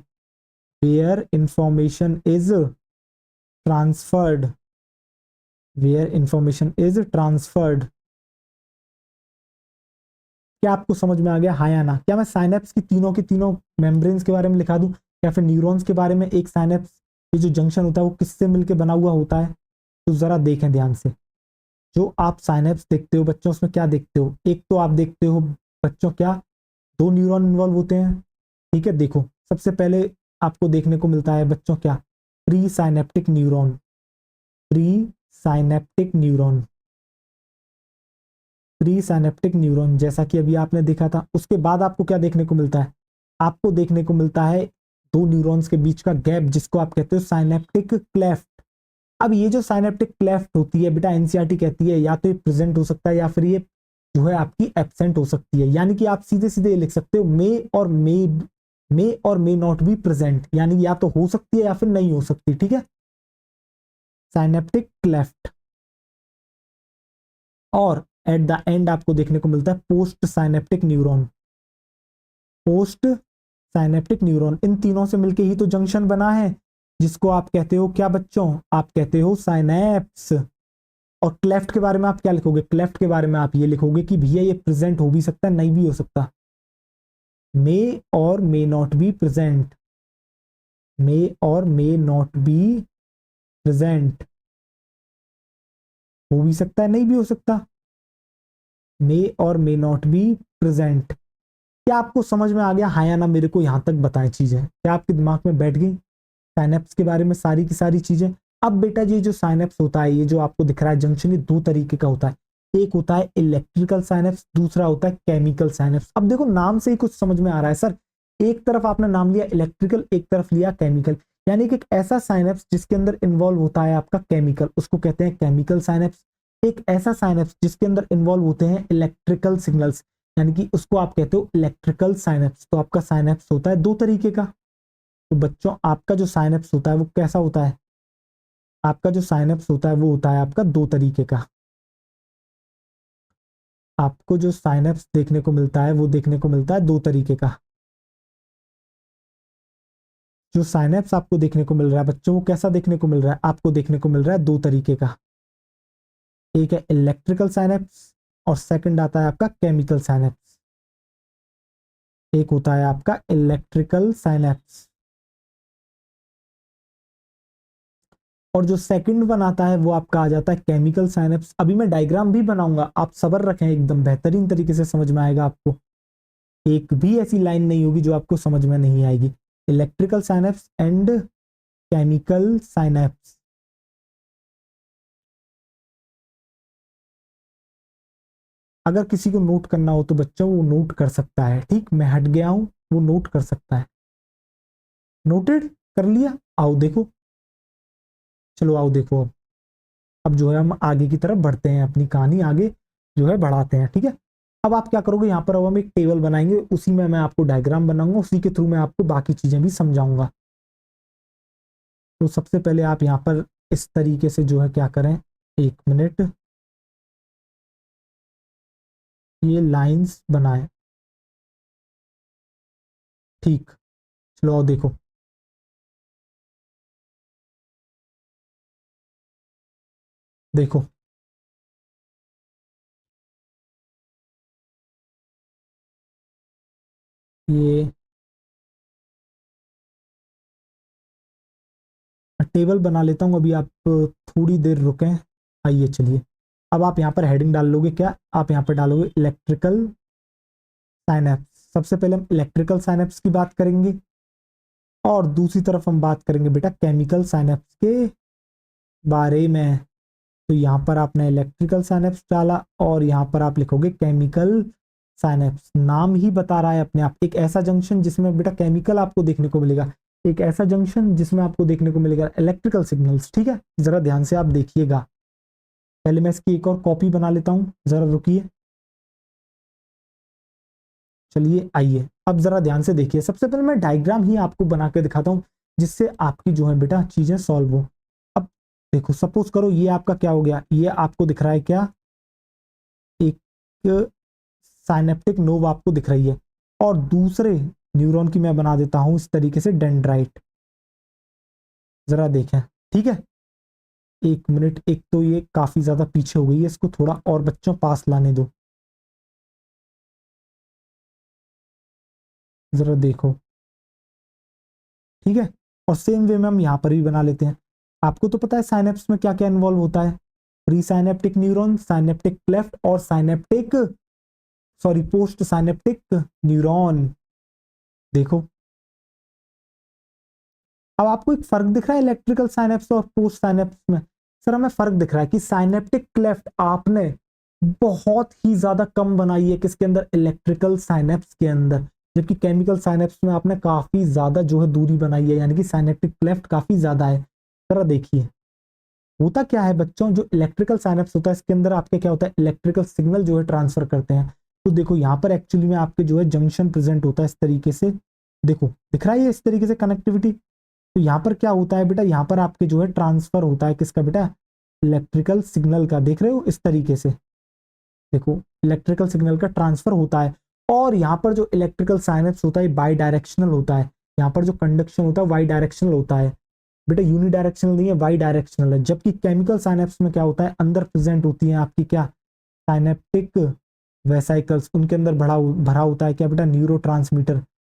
where information is transferred, where information is transferred. क्या आपको समझ में आ गया, हाँ या ना। क्या मैं साइनेप्स की तीनों मेम्ब्रेन्स के बारे में लिखा दूं, या फिर न्यूरॉन्स के बारे में। एक साइनेप्स ये जो जंक्शन होता है वो किससे मिलकर बना हुआ होता है, तो जरा देखें ध्यान से। जो आप साइनेप्स देखते हो बच्चों, उसमें क्या देखते हो, एक तो आप देखते हो बच्चों क्या, दो न्यूरॉन इन्वॉल्व होते हैं, ठीक है। देखो सबसे पहले आपको देखने को मिलता है बच्चों क्या, pre synaptic neuron, pre synaptic neuron, pre synaptic neuron, जैसा कि अभी आपने देखा था। उसके बाद आपको क्या देखने को मिलता है, आपको देखने को मिलता है दो न्यूरॉन्स के बीच का गैप, जिसको आप कहते हो साइनेप्टिक क्लेफ्ट। अब ये जो साइनेप्टिक क्लेफ्ट होती है बेटा, एनसीईआरटी कहती है या तो ये प्रेजेंट हो सकता है या फिर ये जो है आपकी एब्सेंट हो सकती है। यानी कि आप सीधे सीधे लिख सकते हो मे और मे नॉट बी प्रेजेंट, यानी या तो हो सकती है या फिर नहीं हो सकती, ठीक है। Synaptic cleft. और एट द एंड आपको देखने को मिलता है post synaptic neuron, post synaptic neuron. इन तीनों से मिलके ही तो जंक्शन बना है, जिसको आप कहते हो क्या बच्चों, आप कहते हो साइनेप्स। और क्लेफ्ट के बारे में आप क्या लिखोगे, क्लेफ्ट के बारे में आप ये लिखोगे कि भैया ये प्रेजेंट हो भी सकता है नहीं भी हो सकता, मे और मे नॉट बी प्रेजेंट, मे और मे नॉट बी प्रेजेंट, हो भी सकता है नहीं भी हो सकता, मे और मे नॉट बी प्रेजेंट। क्या आपको समझ में आ गया, हाँ या ना, मेरे को यहां तक बताएं चीजें, क्या आपके दिमाग में बैठ गई साइनेप्स के बारे में सारी की सारी चीजें। अब बेटा ये जो साइनेप्स होता है, ये जो आपको दिख रहा है जंक्शन, ये दो तरीके का होता है। एक होता है इलेक्ट्रिकल साइनेप्स, दूसरा होता है केमिकल साइनेप्स। अब देखो नाम से ही कुछ समझ में आ रहा है सर, एक तरफ आपने नाम लिया इलेक्ट्रिकल, एक तरफ लिया केमिकल, यानी कि एक ऐसा साइनेप्स जिसके अंदर इन्वॉल्व होता है आपका केमिकल, उसको कहते हैं केमिकल साइनेप्स। एक ऐसा साइनेप्स जिसके अंदर इन्वॉल्व होते हैं इलेक्ट्रिकल सिग्नल्स, यानी कि उसको आप कहते हो इलेक्ट्रिकल साइनेप्स। तो आपका साइनेप्स होता है दो तरीके का। तो बच्चों आपका जो साइनेप्स होता है वो कैसा होता है, आपका जो साइनेप्स होता है वो होता है आपका दो तरीके का। आपको जो साइनेप्स देखने को मिलता है वो देखने को मिलता है दो तरीके का। जो साइनेप्स आपको देखने को मिल रहा है बच्चों, वो कैसा देखने को मिल रहा है, आपको देखने को मिल रहा है दो तरीके का। एक है इलेक्ट्रिकल साइनेप्स और सेकंड आता है आपका केमिकल साइनेप्स। एक होता है आपका इलेक्ट्रिकल साइनेप्स और जो सेकंड वन आता है वो आपका आ जाता है केमिकल साइनेप्स। अभी मैं डायग्राम भी बनाऊंगा, आप सब्र रखें, एकदम बेहतरीन तरीके से समझ में आएगा आपको। एक भी ऐसी लाइन नहीं होगी जो आपको समझ में नहीं आएगी। Electrical synapse and chemical synapse. अगर किसी को नोट करना हो तो बच्चों वो नोट कर सकता है, ठीक, मैं हट गया हूं, वो नोट कर सकता है। नोटेड कर लिया, आओ देखो, चलो आओ देखो। अब जो है हम आगे की तरफ बढ़ते हैं, अपनी कहानी आगे जो है बढ़ाते हैं, ठीक है। अब आप क्या करोगे, यहाँ पर अब हम एक टेबल बनाएंगे, उसी में मैं आपको डायग्राम बनाऊंगा, उसी के थ्रू मैं आपको बाकी चीजें भी समझाऊंगा। तो सबसे पहले आप यहाँ पर इस तरीके से जो है क्या करें, एक मिनट, ये लाइंस बनाएं, ठीक। चलो आओ देखो, देखो ये टेबल बना लेता हूँ अभी, आप थोड़ी देर रुकें। आइए चलिए, अब आप यहाँ पर हेडिंग डाल लोगे, क्या आप यहाँ पर डालोगे इलेक्ट्रिकल साइनेप्स। सबसे पहले हम इलेक्ट्रिकल साइनेप्स की बात करेंगे और दूसरी तरफ हम बात करेंगे बेटा केमिकल साइनेप्स के बारे में। तो यहाँ पर आपने इलेक्ट्रिकल साइनेप्स डाला और यहाँ पर आप लिखोगे केमिकल साइनेप्स। नाम ही बता रहा है अपने आप, एक ऐसा जंक्शन जिसमें बेटा केमिकल आपको देखने को मिलेगा, एक ऐसा जंक्शन जिसमें आपको देखने को मिलेगा इलेक्ट्रिकल सिग्नल्स, ठीक है। जरा ध्यान से आप देखिएगा, पहले मैं इसकी एक और कॉपी बना लेता हूँ, जरा रुकिए। चलिए आइए, अब जरा ध्यान से देखिए, सबसे पहले मैं डायग्राम ही आपको बना के दिखाता हूँ जिससे आपकी जो है बेटा चीजें सॉल्व हो। अब देखो, सपोज करो ये आपका क्या हो गया, ये आपको दिख रहा है क्या, एक साइनेप्टिक नोव आपको दिख रही है और दूसरे न्यूरॉन की मैं बना देता हूं इस तरीके से डेंड्राइट। जरा देखें, ठीक है, एक मिनट, एक तो ये काफी ज्यादा पीछे हो गई है, इसको थोड़ा और बच्चों पास लाने दो, जरा देखो, ठीक है। और सेम वे में हम यहाँ पर भी बना लेते हैं। आपको तो पता है साइनेप्स में क्या क्या इन्वॉल्व होता है, pre synaptic neuron, synaptic cleft और synaptic, sorry post synaptic neuron. देखो, अब आपको एक फर्क दिख रहा है इलेक्ट्रिकल साइनेप्स और पोस्ट साइनेप्स में। सर हमें फर्क दिख रहा है कि साइनेप्टिक क्लेफ्ट आपने बहुत ही ज्यादा कम बनाई है किसके अंदर, इलेक्ट्रिकल साइनेप्स के अंदर, जबकि केमिकल साइनेप्स में आपने काफी ज्यादा जो है दूरी बनाई है, यानी कि साइनेप्टिक क्लेफ्ट काफी ज्यादा है। जरा देखिए होता क्या है बच्चों, जो इलेक्ट्रिकल साइनेप्स होता है इसके अंदर आपके क्या होता है, इलेक्ट्रिकल सिग्नल जो है ट्रांसफर करते हैं। तो देखो यहाँ पर एक्चुअली में आपके जो है जंक्शन प्रेजेंट होता है इस तरीके से, देखो दिख रहा है ये इस तरीके से कनेक्टिविटी। तो यहाँ पर क्या होता है बेटा, यहाँ पर आपके जो है ट्रांसफर होता है किसका बेटा, इलेक्ट्रिकल सिग्नल का, देख रहे हो इस तरीके से, देखो इलेक्ट्रिकल सिग्नल का ट्रांसफर होता है। और यहाँ पर जो इलेक्ट्रिकल साइनेप्स होता है बाई डायरेक्शनल होता है, यहाँ पर जो कंडक्शन होता है वाई डायरेक्शनल होता है बेटा, यूनी डायरेक्शनल नहीं है, वाई डायरेक्शनल है। जबकि केमिकल साइनेप्स में क्या होता है, अंदर प्रेजेंट होती है आपकी क्या, साइनेप्टिक वेसाइकल्स, उनके अंदर भरा भरा होता है क्या बेटा, न्यूरो,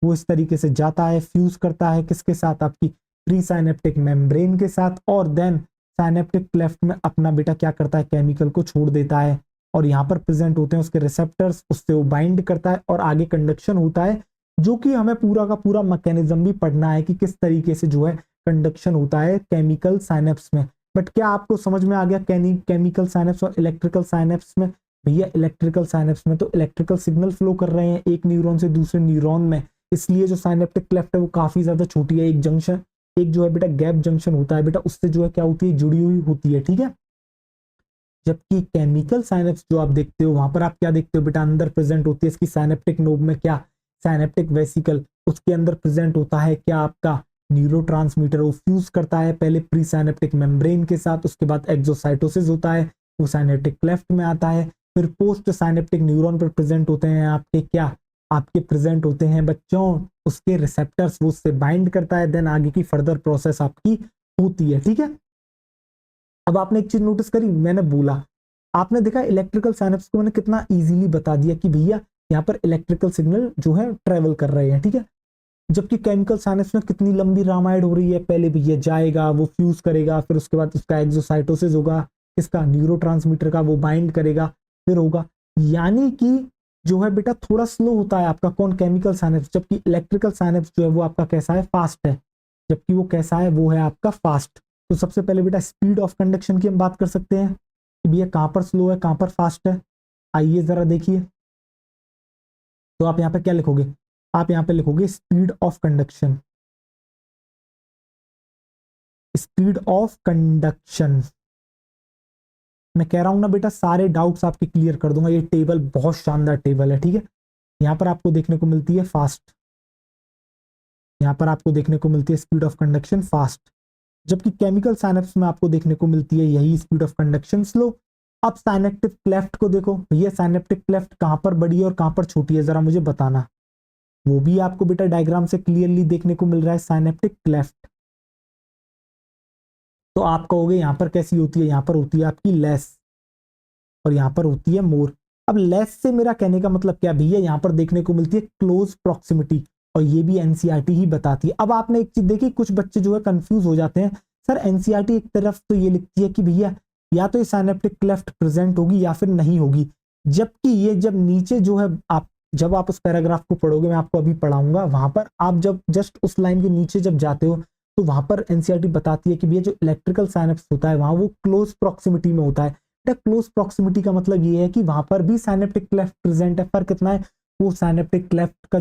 वो इस तरीके से जाता है, फ्यूज करता है किसके साथ, आपकी प्री साइनेप्टिक मेम्ब्रेन के साथ, और देन साइनेप्टिक क्लेफ्ट में अपना बेटा क्या करता है, केमिकल को छोड़ देता है। और यहाँ पर प्रेजेंट होते हैं उसके रिसेप्टर्स, उससे वो बाइंड करता है और आगे कंडक्शन होता है, जो कि हमें पूरा का पूरा मैकेनिज्म भी पढ़ना है कि किस तरीके से जो है कंडक्शन होता है केमिकल साइनेप्स में। बट क्या आपको समझ में आ गया केमिकल साइनेप्स और इलेक्ट्रिकल साइनेप्स में? भैया इलेक्ट्रिकल साइनेप्स में तो इलेक्ट्रिकल सिग्नल फ्लो कर रहे हैं एक न्यूरॉन से दूसरे न्यूरॉन में, इसलिए जो साइनेप्टिक क्लेफ्ट है वो काफी ज्यादा छोटी है। एक जंक्शन, एक जो है बेटा गैप जंक्शन होता है बेटा, उससे जो है क्या होती है, जुड़ी हुई होती है, ठीक है। जबकि केमिकल साइनेप्स जो आप देखते हो वहां पर आप क्या देखते हो बेटा, अंदर प्रेजेंट होती है इसकी साइनेप्टिक नोब में क्या, साइनेप्टिक वेसिकल, उसके अंदर प्रेजेंट होता है क्या आपका न्यूरोट्रांसमीटर, वो फ्यूज करता है पहले प्री साइनेप्टिक मेम्ब्रेन के साथ, उसके बाद एक्सोसाइटोसिस होता है, वो साइनेप्टिक क्लेफ्ट में आता है, फिर पोस्ट साइनेप्टिक न्यूरॉन पर प्रेजेंट होते हैं आपके क्या, आपके प्रेजेंट होते हैं बच्चों उसके रिसेप्टर्स, वो उससे बाइंड करता है, देन आगे की फर्दर प्रोसेस आपकी होती है, ठीक है। अब आपने एक चीज नोटिस करी, मैंने बोला, आपने देखा इलेक्ट्रिकल साइनेप्स को मैंने कितना इजीली बता दिया कि भैया यहाँ पर इलेक्ट्रिकल सिग्नल जो है ट्रेवल कर रहे हैं, ठीक है। जबकि केमिकल साइनेप्स में कितनी लंबी रामायण हो रही है, पहले भैया जाएगा वो फ्यूज करेगा, फिर उसके बाद उसका एक्सोसाइटोसिस होगा, इसका न्यूरोट्रांसमीटर का वो बाइंड करेगा, फिर होगा, यानी कि जो है बेटा थोड़ा स्लो होता है आपका कौन, केमिकल साइनेप्स, जबकि इलेक्ट्रिकल साइनेप्स जो है वो आपका कैसा है, फास्ट है, जबकि वो कैसा है, वो है आपका फास्ट। तो सबसे पहले बेटा स्पीड ऑफ कंडक्शन की हम बात कर सकते हैं कि भैया कहां पर स्लो है कहां पर फास्ट है, आइए जरा देखिए। तो आप यहाँ पे क्या लिखोगे, आप यहाँ पे लिखोगे speed of conduction, speed of conduction. मैं कह रहा हूं ना बेटा सारे डाउट्स आपके क्लियर कर दूंगा, ये टेबल बहुत शानदार टेबल है, ठीक है। यहाँ पर आपको देखने को मिलती है फास्ट, यहाँ पर आपको देखने को मिलती है स्पीड ऑफ कंडक्शन फास्ट, जबकि केमिकल साइनेप्स में आपको देखने को मिलती है यही स्पीड ऑफ कंडक्शन स्लो। अब साइनेप्टिक क्लेफ्ट को देखो, भैया साइनेप्टिक क्लेफ्ट कहां पर बड़ी है और कहां पर छोटी है, जरा मुझे बताना। वो भी आपको बेटा डायग्राम से क्लियरली देखने को मिल रहा है साइनेप्टिक क्लेफ्ट। तो आप कहोगे यहां पर कैसी होती है, यहां पर होती है आपकी लेस और यहां पर होती है मोर। अब लेस से मेरा कहने का मतलब क्या भैया, यहां पर देखने को मिलती है क्लोज प्रॉक्सिमिटी, और ये भी एनसीईआरटी ही बताती है। अब आपने एक चीज देखी, कुछ बच्चे जो है कंफ्यूज हो जाते हैं, सर एनसीईआरटी एक तरफ तो ये लिखती है कि भैया या तो ये साइनेप्टिक क्लेफ्ट प्रेजेंट होगी या फिर नहीं होगी, जबकि ये जब नीचे जो है आप जब आप उस पैराग्राफ को पढ़ोगे, मैं आपको अभी पढ़ाऊंगा, वहां पर आप जब जस्ट उस लाइन के नीचे जब जाते हो तो वहां पर एनसीईआरटी बताती है कि भैया जो इलेक्ट्रिकल साइनेप्स होता है वहां वो क्लोज प्रॉक्सिमिटी में होता है। क्लोज प्रॉक्सिमिटी का मतलब ये है कि वहां पर भी साइनेप्टिक क्लेफ्ट प्रेजेंट है, फर्क कितना है, वो साइनेप्टिक क्लेफ्ट का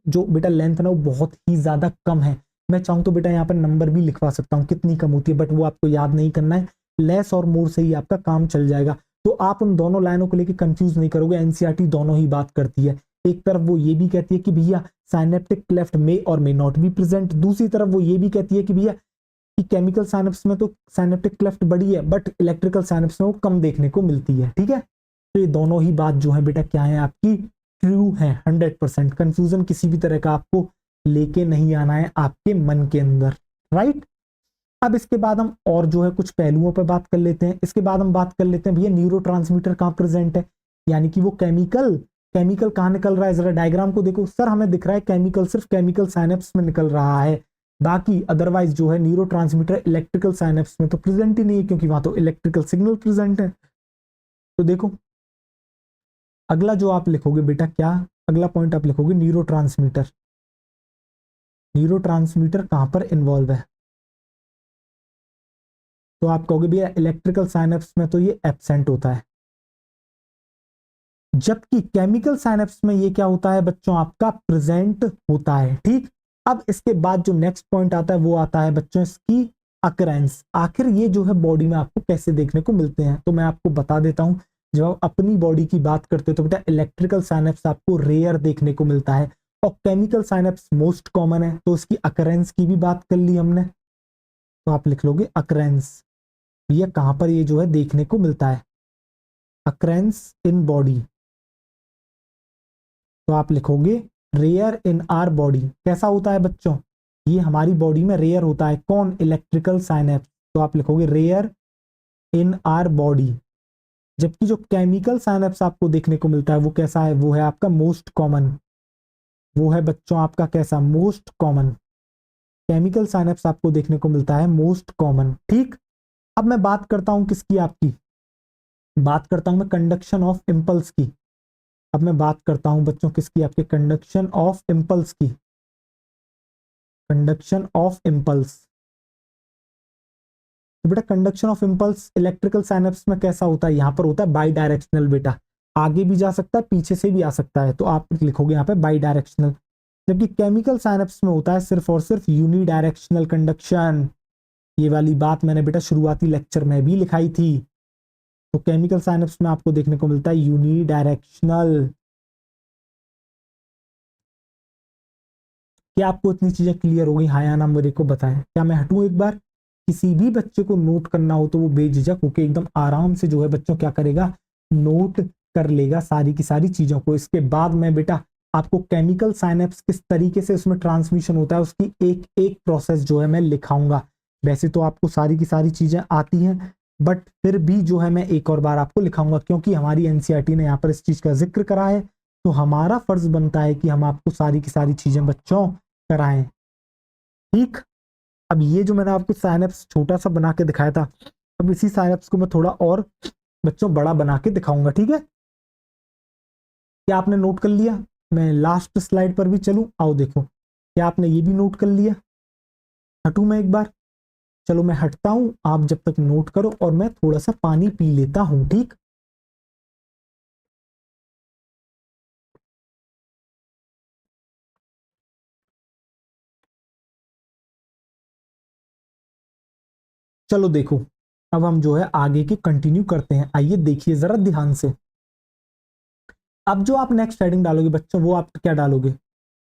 जो बेटा लेंथ है ना वो बहुत ही ज्यादा कम है। मैं चाहूँ तो बेटा यहाँ पर नंबर भी लिखवा सकता हूँ कितनी कम होती है, बट वो आपको याद नहीं करना है, लेस और मोर से ही आपका काम चल जाएगा। तो आप उन दोनों लाइनों को लेकर कंफ्यूज नहीं करोगे, एनसीईआरटी दोनों ही बात करती है। एक तरफ वो ये भी कहती है कि भैया साइनेप्टिक क्लेफ्ट मे और मे नॉट बी प्रेजेंट, दूसरी तरफ वो ये भी कहती है कि भैया कि केमिकल साइनेप्स में तो साइनेप्टिक क्लेफ्ट बड़ी है बट इलेक्ट्रिकल साइनेप्स में वो कम देखने को मिलती है, ठीक है। तो ये दोनों ही बात जो है बेटा क्या है आपकी, ट्रू है 100%। कंफ्यूजन किसी भी तरह का आपको लेके नहीं आना है आपके मन के अंदर, राइट। अब इसके बाद हम और जो है कुछ पहलुओं पर बात कर लेते हैं। इसके बाद हम बात कर लेते हैं भैया न्यूरोट्रांसमीटर कहाँ प्रेजेंट है, यानी कि वो केमिकल केमिकल कहाँ निकल रहा है, जरा डायग्राम को देखो। सर हमें दिख रहा है केमिकल सिर्फ केमिकल साइनेप्स में निकल रहा है, बाकी अदरवाइज जो है न्यूरोट्रांसमीटर इलेक्ट्रिकल साइनेप्स में तो प्रेजेंट ही नहीं है, क्योंकि वहां तो इलेक्ट्रिकल सिग्नल प्रेजेंट है। तो देखो अगला जो आप लिखोगे बेटा क्या, अगला पॉइंट आप लिखोगे न्यूरोट्रांसमीटर। न्यूरोट्रांसमीटर कहां पर इन्वॉल्व है, तो आप कहोगे भैया इलेक्ट्रिकल साइनेप्स में तो ये एब्सेंट होता है, जबकि केमिकल साइनेप्स में ये क्या होता है बच्चों, आपका प्रेजेंट होता है, ठीक। अब इसके बाद जो नेक्स्ट पॉइंट आता है वो आता है बच्चों इसकी अकरेंस। आखिर ये जो है बॉडी में आपको कैसे देखने को मिलते हैं, तो मैं आपको बता देता हूं। जब आप अपनी बॉडी की बात करते हो तो बेटा इलेक्ट्रिकल साइनेप्स आपको रेयर देखने को मिलता है और केमिकल साइनेप्स मोस्ट कॉमन है, तो इसकी अकरेंस की भी बात कर ली हमने। तो आप लिख लोगे अकरेंस, ये कहां पर ये जो है देखने को मिलता है, अकरेंस इन बॉडी। तो आप लिखोगे रेयर इन आर बॉडी। कैसा होता है बच्चों, ये हमारी बॉडी में रेयर होता है, कौन, इलेक्ट्रिकल साइनेप्स। तो आप लिखोगे रेयर इन आर बॉडी। जबकि जो केमिकल साइनेप्स आपको देखने को मिलता है वो कैसा है, वो है आपका मोस्ट कॉमन, वो है बच्चों आपका कैसा, मोस्ट कॉमन। केमिकल साइनेप्स आपको देखने को मिलता है मोस्ट कॉमन, ठीक। अब मैं बात करता हूं किसकी, आपकी बात करता हूं मैं कंडक्शन ऑफ इम्पल्स की। अब मैं बात करता हूं बच्चों किसकी, आपके कंडक्शन ऑफ इम्पल्स की, कंडक्शन ऑफ इम्पल्स। तो बेटा conduction of impulse electrical synapse में कैसा होता है, यहाँ पर होता है बाई डायरेक्शनल बेटा, आगे भी जा सकता है पीछे से भी आ सकता है, तो आप लिखोगे यहाँ पे बाई डायरेक्शनल। जबकि केमिकल साइनेप्स में होता है सिर्फ और सिर्फ यूनी डायरेक्शनल कंडक्शन। ये वाली बात मैंने बेटा शुरुआती लेक्चर में भी लिखाई थी। तो केमिकल साइनेप्स में आपको देखने को मिलता है यूनी डायरेक्शनल। क्या आपको इतनी चीजें क्लियर हो गई, हाँ या ना मेरे को बताएं। क्या मैं हटूं एक बार, किसी भी बच्चे को नोट करना हो तो वो बेझिझक होके एकदम आराम से जो है बच्चों क्या करेगा, नोट कर लेगा सारी की सारी चीजों को। इसके बाद मैं बेटा आपको केमिकल साइनेप्स किस तरीके से उसमें ट्रांसमिशन होता है उसकी एक एक प्रोसेस जो है मैं लिखाऊंगा। वैसे तो आपको सारी की सारी चीजें आती हैं, बट फिर भी जो है मैं एक और बार आपको लिखाऊंगा, क्योंकि हमारी एनसीईआरटी ने यहाँ पर इस चीज का जिक्र करा है, तो हमारा फर्ज बनता है कि हम आपको सारी की सारी चीजें बच्चों कराएं। ठीक, अब ये जो मैंने आपको साइनेप्स छोटा सा बना के दिखाया था, अब इसी साइनेप्स को मैं थोड़ा और बच्चों बड़ा बना के दिखाऊंगा। ठीक है, क्या आपने नोट कर लिया? मैं लास्ट स्लाइड पर भी चलूं, आओ देखो, क्या आपने ये भी नोट कर लिया? हटूं मैं एक बार, चलो मैं हटता हूं, आप जब तक नोट करो और मैं थोड़ा सा पानी पी लेता हूं। ठीक, चलो देखो, अब हम जो है आगे के कंटिन्यू करते हैं। आइए देखिए जरा ध्यान से। अब जो आप नेक्स्ट हेडिंग डालोगे बच्चों, वो आप क्या डालोगे?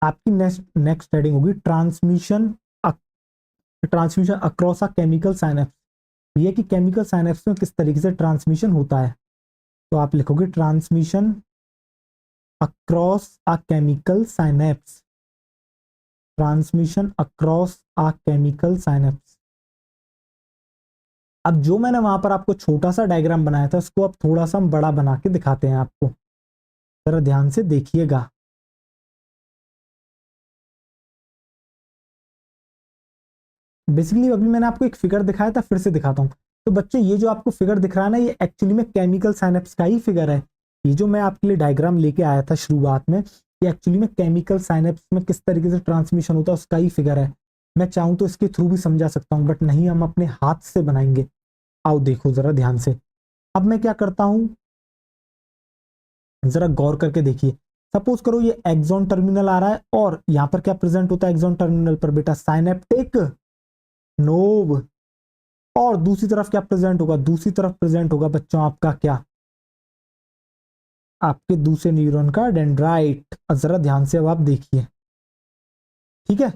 आपकी नेक्स्ट नेक्स्ट हेडिंग होगी transmission, transmission across a chemical synapse. ये कि केमिकल साइनेप्स में किस तरीके से ट्रांसमिशन होता है, तो आप लिखोगे transmission across a chemical synapse, transmission across a chemical synapse. अब जो मैंने वहां पर आपको छोटा सा डायग्राम बनाया था, उसको अब थोड़ा सा हम बड़ा बना के दिखाते हैं आपको, जरा ध्यान से देखिएगा। बेसिकली अभी मैंने आपको एक फिगर दिखाया था, फिर से दिखाता हूँ। तो बच्चों ये जो आपको फिगर दिख रहा है ना, ये एक्चुअली में केमिकल साइनेप्स का ही फिगर है। ये जो मैं आपके लिए डायग्राम लेके आया था शुरुआत में, ये एक्चुअली में केमिकल साइनेप्स में किस तरीके से ट्रांसमिशन होता है उसका ही फिगर है। मैं चाहूँ तो इसके थ्रू भी समझा सकता हूँ, बट नहीं, हम अपने हाथ से बनाएंगे। आओ देखो जरा ध्यान से। अब मैं क्या करता हूँ, जरा गौर करके देखिए। सपोज करो ये एक्सॉन टर्मिनल आ रहा है, और यहाँ पर क्या प्रेजेंट होता है एक्सॉन टर्मिनल पर बेटा, साइनेप्टिक नोव। और दूसरी तरफ क्या प्रेजेंट होगा, दूसरी तरफ प्रेजेंट होगा बच्चों आपका क्या, आपके दूसरे न्यूरॉन का डेंड्राइट। जरा ध्यान से अब आप देखिए, ठीक है।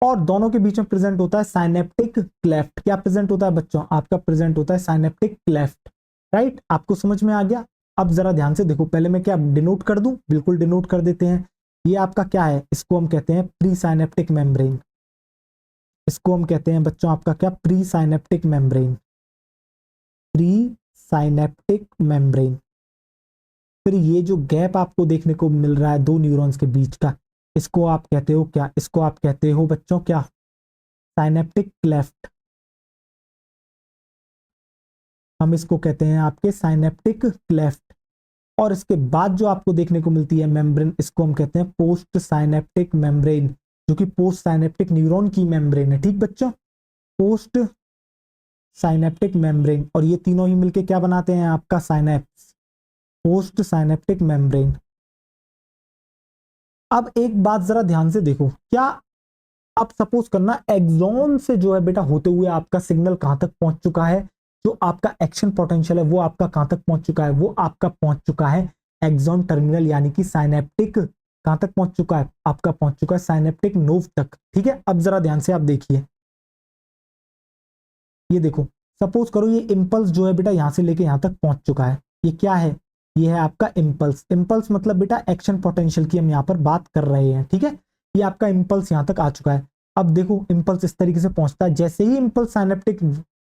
और दोनों के बीच में प्रेजेंट होता है साइनेप्टिक क्लेफ्ट। क्या प्रेजेंट होता है बच्चों, आपका प्रेजेंट होता है साइनेप्टिक क्लेफ्ट। राइट, आपको समझ में आ गया? अब जरा ध्यान से देखो, पहले मैं क्या डिनोट कर दूं, बिल्कुल डिनोट कर देते हैं। ये आपका क्या है, इसको हम कहते हैं प्री साइनेप्टिक मेम्ब्रेन। इसको हम कहते हैं बच्चों आपका क्या, pre synaptic membrane, pre synaptic membrane. फिर ये जो गैप आपको देखने को मिल रहा है दो न्यूरॉन्स के बीच का, इसको आप कहते हो क्या, इसको आप कहते हो बच्चों क्या, साइनेप्टिक क्लेफ्ट। हम इसको कहते हैं आपके साइनेप्टिक क्लेफ्ट। और इसके बाद जो आपको देखने को मिलती है मेम्ब्रेन, इसको हम कहते हैं पोस्ट साइनेप्टिक मेम्ब्रेन, जो कि पोस्ट साइनेप्टिक न्यूरॉन की मेम्ब्रेन है। ठीक बच्चों, पोस्ट साइनेप्टिक मेम्ब्रेन, और ये तीनों ही मिलके क्या बनाते हैं आपका साइनेप्स, पोस्ट साइनेप्टिक मेम्ब्रेन। अब एक बात जरा ध्यान से देखो, क्या आप सपोज करना एक्सॉन से जो है बेटा होते हुए आपका सिग्नल कहां तक पहुंच चुका है, जो आपका एक्शन पोटेंशियल है वो आपका कहां तक पहुंच चुका है, वो आपका पहुंच चुका है एक्सॉन टर्मिनल, यानी कि साइनेप्टिक कहां तक पहुंच चुका है, आपका पहुंच चुका है साइनेप्टिक नोव तक। ठीक है, अब जरा ध्यान से आप देखिए, ये देखो, सपोज करो ये इंपल्स जो है बेटा यहां से लेके यहां तक पहुंच चुका है। ये क्या है, ये है आपका इंपल्स। इंपल्स मतलब बेटा एक्शन पोटेंशियल की हम यहाँ पर बात कर रहे हैं। ठीक है, ये आपका इंपल्स यहां तक आ चुका है। अब देखो इंपल्स इस तरीके से पहुंचता है, जैसे ही इंपल्स साइनेप्टिक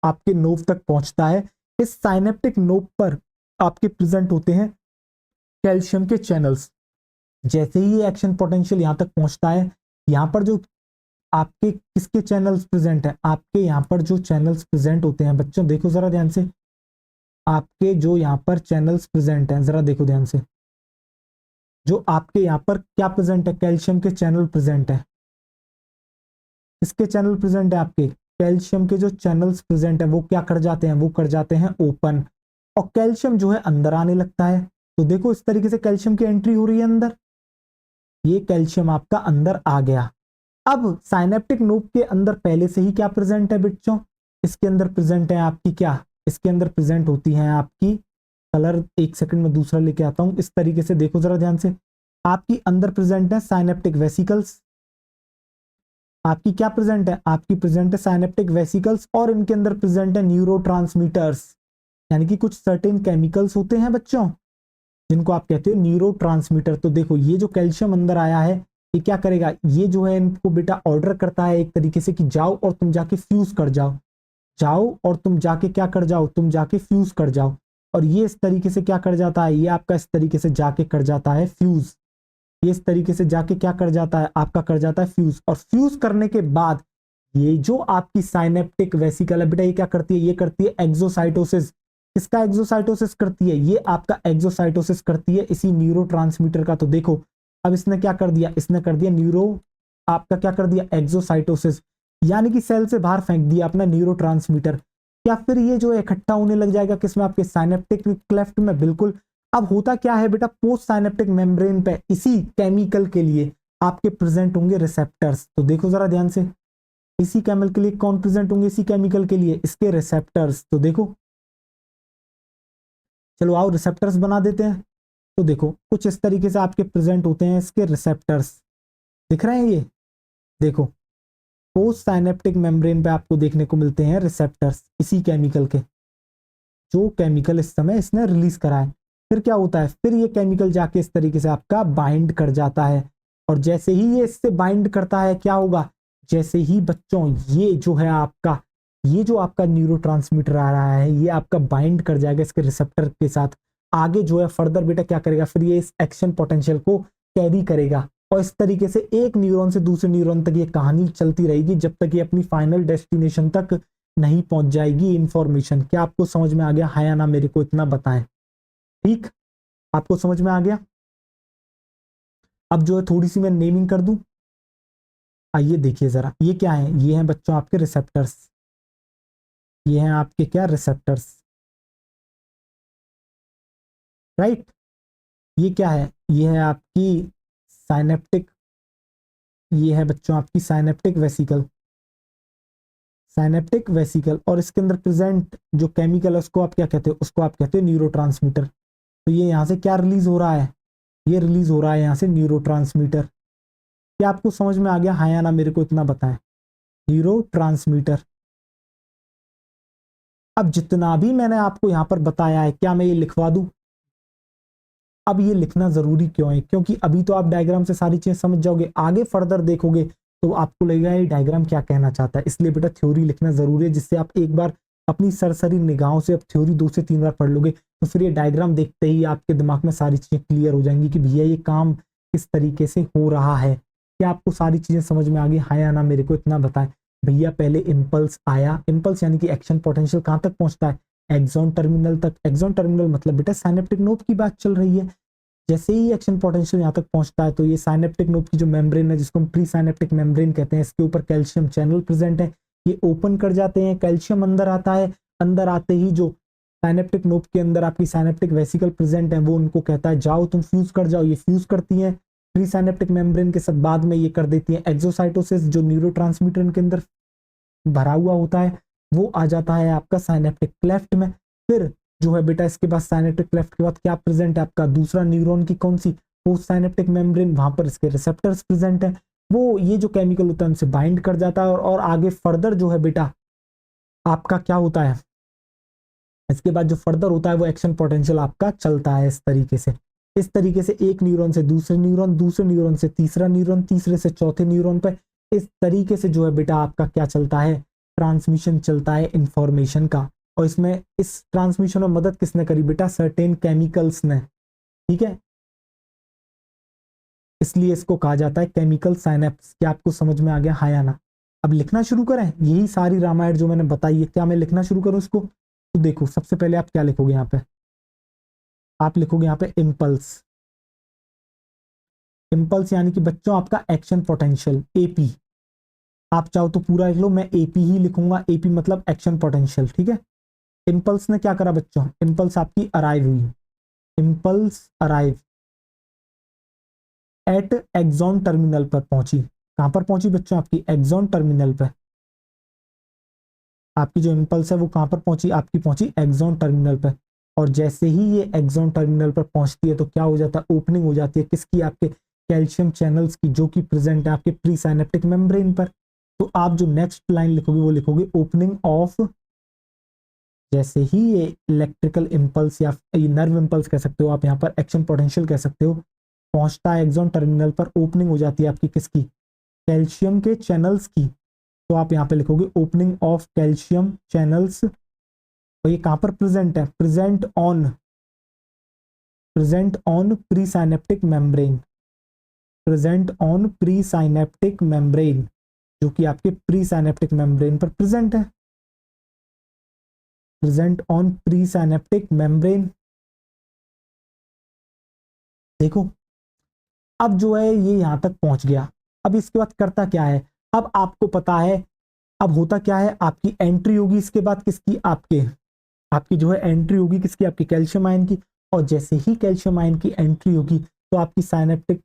आपके नोव तक पहुंचता है, इस साइनेप्टिक नोव पर आपके प्रेजेंट होते हैं कैल्शियम के चैनल्स। जैसे ही एक्शन पोटेंशियल यहां तक पहुंचता है, यहां पर जो आपके किसके चैनल्स प्रेजेंट है, आपके यहाँ पर जो चैनल्स प्रेजेंट होते हैं बच्चों, देखो जरा ध्यान से, आपके जो यहाँ पर चैनल्स प्रेजेंट हैं, जरा देखो ध्यान से, जो आपके यहाँ पर क्या प्रेजेंट है, कैल्शियम के चैनल प्रेजेंट है। किसके चैनल प्रेजेंट है आपके, कैल्शियम के जो चैनल्स प्रेजेंट है वो क्या कर जाते हैं, वो कर जाते हैं ओपन, और कैल्शियम जो है अंदर आने लगता है। तो देखो इस तरीके से कैल्शियम की एंट्री हो रही है अंदर, ये कैल्शियम आपका अंदर आ गया। अब साइनेप्टिक नोब के अंदर पहले से ही क्या प्रेजेंट है बच्चों, इसके अंदर प्रेजेंट है आपकी क्या, इसके अंदर प्रेजेंट होती है आपकी कलर, एक सेकंड में दूसरा लेके आता हूं। इस तरीके से देखो जरा ध्यान से, आपकी अंदर प्रेजेंट है साइनेप्टिक वेसिकल्स, आपकी क्या प्रेजेंट है, आपकी प्रेजेंट है साइनेप्टिक वेसिकल्स, और इनके अंदर प्रेजेंट है न्यूरोट्रांसमीटर्स, यानी कि कुछ सर्टेन केमिकल्स होते हैं बच्चों जिनको आप कहते हो न्यूरोट्रांसमीटर। तो देखो ये जो कैल्शियम अंदर आया है ये क्या करेगा, ये जो है इनको बेटा ऑर्डर करता है एक तरीके से कि जाओ और तुम जाके फ्यूज कर जाओ, जाओ और तुम जाके क्या कर जाओ, तुम जाके फ्यूज कर जाओ। और ये इस तरीके से क्या कर जाता है, ये आपका इस तरीके से जाके कर जाता है फ्यूज, ये इस तरीके से जाके क्या कर जाता है, आपका कर जाता है फ्यूज। और फ्यूज करने के बाद ये जो आपकी साइनेप्टिक वेसिकल है बेटा ये क्या करती है, ये करती है एक्सोसाइटोसिस। किसका एक्सोसाइटोसिस करती है, ये आपका एक्सोसाइटोसिस करती है इसी न्यूरोट्रांसमीटर का। तो देखो अब इसने क्या कर दिया, इसने कर दिया न्यूरो, आपका क्या कर दिया एक्सोसाइटोसिस, यानी कि सेल से बाहर फेंक दिया अपना न्यूरोट्रांसमीटर। क्या फिर ये जो इकट्ठा होने लग जाएगा किसमें, आपके साइनेप्टिक क्लेफ्ट में, बिल्कुल। अब होता क्या है बेटा, पोस्ट साइनेप्टिक मेम्ब्रेन पे इसी केमिकल के लिए आपके प्रेजेंट होंगे रिसेप्टर्स। तो देखो जरा ध्यान से, इसी केमिकल के लिए कौन प्रेजेंट होंगे, इसी केमिकल के लिए इसके रिसेप्टर्स। तो देखो चलो आओ रिसेप्टर्स बना देते हैं। तो देखो कुछ इस तरीके से आपके प्रेजेंट होते हैं इसके रिसेप्टर्स, दिख रहे हैं ये, देखो पोस्ट साइनेप्टिक मेम्ब्रेन पे आपको देखने को मिलते हैं रिसेप्टर्स इसी केमिकल के, जो केमिकल इस समय इसने रिलीज करा है। फिर क्या होता है, फिर ये केमिकल जाके इस तरीके से आपका बाइंड कर जाता है, और जैसे ही ये इससे बाइंड करता है क्या होगा, जैसे ही बच्चों ये जो है आपका, ये जो आपका न्यूरोट्रांसमीटर आ रहा है ये आपका बाइंड कर जाएगा इसके रिसेप्टर के साथ, आगे जो है फर्दर बेटा क्या करेगा, फिर ये इस एक्शन पोटेंशियल को कैरी करेगा, और इस तरीके से एक न्यूरॉन से दूसरे न्यूरॉन तक ये कहानी चलती रहेगी जब तक ये अपनी फाइनल डेस्टिनेशन तक नहीं पहुंच जाएगी इंफॉर्मेशन। क्या आपको समझ में आ गया, हाँ या ना, मेरे को इतना बताएं। ठीक, आपको समझ में आ गया। अब जो है थोड़ी सी मैं नेमिंग कर दूं, आइए देखिए जरा ये क्या है, ये हैं बच्चों आपके रिसेप्टर्स, ये हैं आपके क्या रिसेप्टर्स, राइट। ये क्या है, ये है आपकी साइनेप्टिक, ये है बच्चों आपकी साइनेप्टिक वेसिकल, साइनेप्टिक वेसिकल, और इसके अंदर प्रेजेंट जो केमिकल है उसको आप क्या कहते हो, उसको आप कहते हो न्यूरोट्रांसमीटर। तो ये यहाँ से क्या रिलीज हो रहा है, ये रिलीज हो रहा है यहाँ से न्यूरोट्रांसमीटर। क्या आपको समझ में आ गया, हाँ या ना, मेरे को इतना बताएं। न्यूरोट्रांसमीटर। अब जितना भी मैंने आपको यहाँ पर बताया है क्या मैं ये लिखवा दूं, अब ये लिखना जरूरी क्यों है, क्योंकि अभी तो आप डायग्राम से सारी चीजें समझ जाओगे, आगे फर्दर देखोगे तो आपको लगेगा ये डायग्राम क्या कहना चाहता है, इसलिए बेटा थ्योरी लिखना जरूरी है, जिससे आप एक बार अपनी सरसरी निगाहों से अब थ्योरी 2 से 3 बार पढ़ लोगे तो फिर ये डायग्राम देखते ही आपके दिमाग में सारी चीजें क्लियर हो जाएंगी कि भैया ये काम किस तरीके से हो रहा है। क्या आपको सारी चीजें समझ में आ गई, हाँ या ना, मेरे को इतना बताएं। भैया पहले इम्पल्स आया, इम्पल्स यानी कि एक्शन पोटेंशियल कहाँ तक पहुंचता है, एक्सॉन टर्मिनल तक। एक्सॉन टर्मिनल मतलब बेटा साइनेप्टिक नोब की बात चल रही है। जैसे ही एक्शन पोटेंशियल यहाँ तक पहुंचता है तो ये साइनेप्टिक नोब की जो मेम्ब्रेन है जिसको हम प्री साइनेप्टिक मेम्ब्रेन कहते हैं, इसके ऊपर कैल्शियम चैनल प्रेजेंट है, ये ओपन कर जाते हैं, कैल्शियम अंदर आता है, अंदर आते ही जो साइनेप्टिक नोब के अंदर आपकी साइनेप्टिक वेसिकल प्रेजेंट है वो उनको कहता है जाओ तुम फ्यूज कर जाओ, ये फ्यूज करती हैं प्री साइनेप्टिक मेम्ब्रेन के साथ, बाद में ये कर देती है एक्सोसाइटोसिस, जो न्यूरोट्रांसमीटर इनके अंदर भरा हुआ होता है वो आ जाता है आपका साइनेप्टिक क्लेफ्ट में। फिर जो है बेटा इसके बाद साइनेप्टिक क्लेफ्ट के बाद क्या प्रेजेंट है, आपका दूसरा न्यूरॉन की कौन सी, पोस्ट साइनेप्टिक मेम्ब्रेन, वहां पर इसके रिसेप्टर्स प्रेजेंट है, वो ये जो केमिकल होता है उनसे बाइंड कर जाता है, और आगे फर्दर जो है बेटा आपका क्या होता है, इसके बाद जो फर्दर होता है वो एक्शन पोटेंशियल आपका चलता है इस तरीके से, इस तरीके से एक न्यूरॉन से दूसरे न्यूरॉन, दूसरे न्यूरॉन से तीसरा न्यूरॉन, तीसरे से चौथे न्यूरॉन पे, इस तरीके से जो है बेटा आपका क्या चलता है, ट्रांसमिशन चलता है इंफॉर्मेशन का। और इसमें इस ट्रांसमिशन में मदद किसने करी बेटा, सर्टेन केमिकल्स ने, ठीक है, इसलिए इसको कहा जाता है केमिकल साइनेप्स। क्या आपको समझ में आ गया, हाँ या ना। अब लिखना शुरू करें, यही सारी रामायण जो मैंने बताई है, क्या मैं लिखना शुरू करूं इसको। तो देखो सबसे पहले आप क्या लिखोगे यहाँ पे, आप लिखोगे यहाँ पे इम्पल्स, इम्पल्स यानी कि बच्चों आपका एक्शन पोटेंशियल एपी, आप चाहो तो पूरा लिख लो, मैं एपी ही लिखूंगा, एपी मतलब एक्शन पोटेंशियल, ठीक है। इम्पल्स ने क्या करा बच्चों, इम्पल्स आपकी अराइव हुई, impulse arrive at axon terminal पर पहुंची। कहां पर पहुंची बच्चों, आपकी एक्सॉन टर्मिनल पर। आपकी जो इम्पल्स है वो कहां पर पहुंची, आपकी पहुंची एक्सॉन टर्मिनल पर। और जैसे ही ये एक्सॉन टर्मिनल पर पहुंचती है तो क्या हो जाता है, ओपनिंग हो जाती है किसकी, आपके कैल्शियम चैनल्स की, जो कि प्रेजेंट है आपके प्री साइनेप्टिक मेम्ब्रेन पर। तो आप जो नेक्स्ट लाइन लिखोगे वो लिखोगे ओपनिंग ऑफ, जैसे ही ये इलेक्ट्रिकल इम्पल्स या ये नर्व इम्पल्स कह सकते हो आप, यहाँ पर एक्शन पोटेंशियल कह सकते हो, पहुंचता है एक्सॉन टर्मिनल पर, ओपनिंग हो जाती है आपकी किसकी, कैल्शियम के चैनल्स की। तो आप यहाँ पे लिखोगे ओपनिंग ऑफ कैल्शियम चैनल्स। और ये कहां पर प्रेजेंट है, present on pre synaptic membrane, present on pre synaptic membrane, जो कि आपके प्री साइनेप्टिक मेम्ब्रेन पर प्रेजेंट है, present on pre synaptic membrane. देखो अब जो है ये यहां तक पहुंच गया। अब इसके बाद करता क्या है, अब आपको पता है अब होता क्या है, आपकी एंट्री होगी इसके बाद किसकी, आपके आपकी जो है एंट्री होगी किसकी, आपकी कैल्शियम आयन की। और जैसे ही कैल्शियम आयन की एंट्री होगी तो आपकी साइनेप्टिक,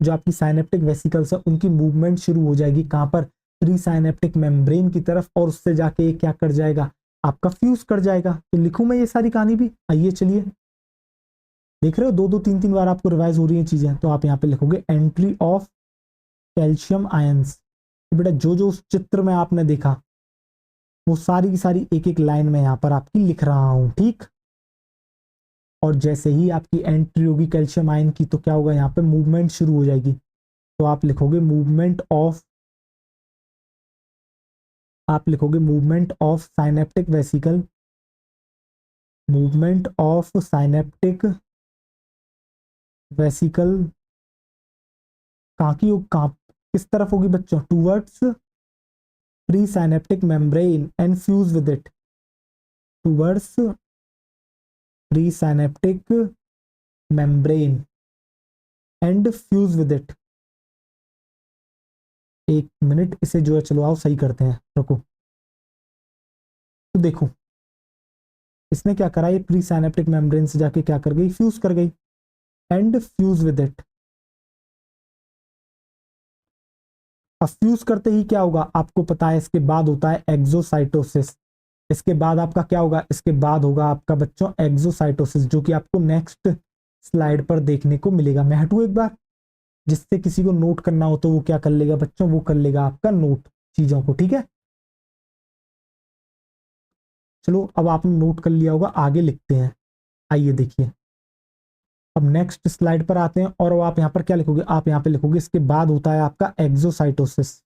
जो आपकी साइनेप्टिक वेसिकल्स है उनकी मूवमेंट शुरू हो जाएगी, कहां पर, प्री साइनेप्टिक मेम्ब्रेन की तरफ। और उससे जाके क्या कर जाएगा, आपका फ्यूज कर जाएगा। तो लिखूं मैं ये सारी कहानी भी, आइए चलिए देख रहे हो, दो दो तीन तीन बार आपको रिवाइज हो रही है चीजें। तो आप यहाँ पे लिखोगे एंट्री ऑफ कैल्शियम आयंस। तो बेटा जो जो उस चित्र में आपने देखा वो सारी की सारी एक एक लाइन में यहाँ पर आपकी लिख रहा हूं, ठीक। और जैसे ही आपकी एंट्री होगी कैल्शियम आयन की तो क्या होगा, यहाँ पे मूवमेंट शुरू हो जाएगी। तो आप लिखोगे मूवमेंट ऑफ, आप लिखोगे movement of synaptic vesicle, movement of synaptic vesicle. कहाँ की, कहाँ किस तरफ होगी बच्चों, towards pre synaptic membrane and fuse with it, towards pre synaptic membrane and fuse with it. एक मिनट इसे जो है चलो आओ सही करते हैं, रुको। तो देखो इसने क्या करा, ये प्री साइनेप्टिक मेम्ब्रेन से जाके क्या कर गई, फ्यूज कर गई, एंड फ्यूज विद इट। अब फ्यूज करते ही क्या होगा आपको पता है, इसके बाद होता है एक्सोसाइटोसिस। इसके बाद आपका क्या होगा, इसके बाद होगा आपका बच्चों एक्सोसाइटोसिस, जो कि आपको नेक्स्ट स्लाइड पर देखने को मिलेगा। मैं हटू एक बार, जिससे किसी को नोट करना हो तो वो क्या कर लेगा बच्चों, वो कर लेगा आपका नोट चीजों को, ठीक है। चलो अब आपने नोट कर लिया होगा, आगे लिखते हैं। आइए देखिए, अब नेक्स्ट स्लाइड पर आते हैं। और अब आप यहाँ पर क्या लिखोगे, आप यहाँ पे लिखोगे इसके बाद होता है आपका एक्सोसाइटोसिस।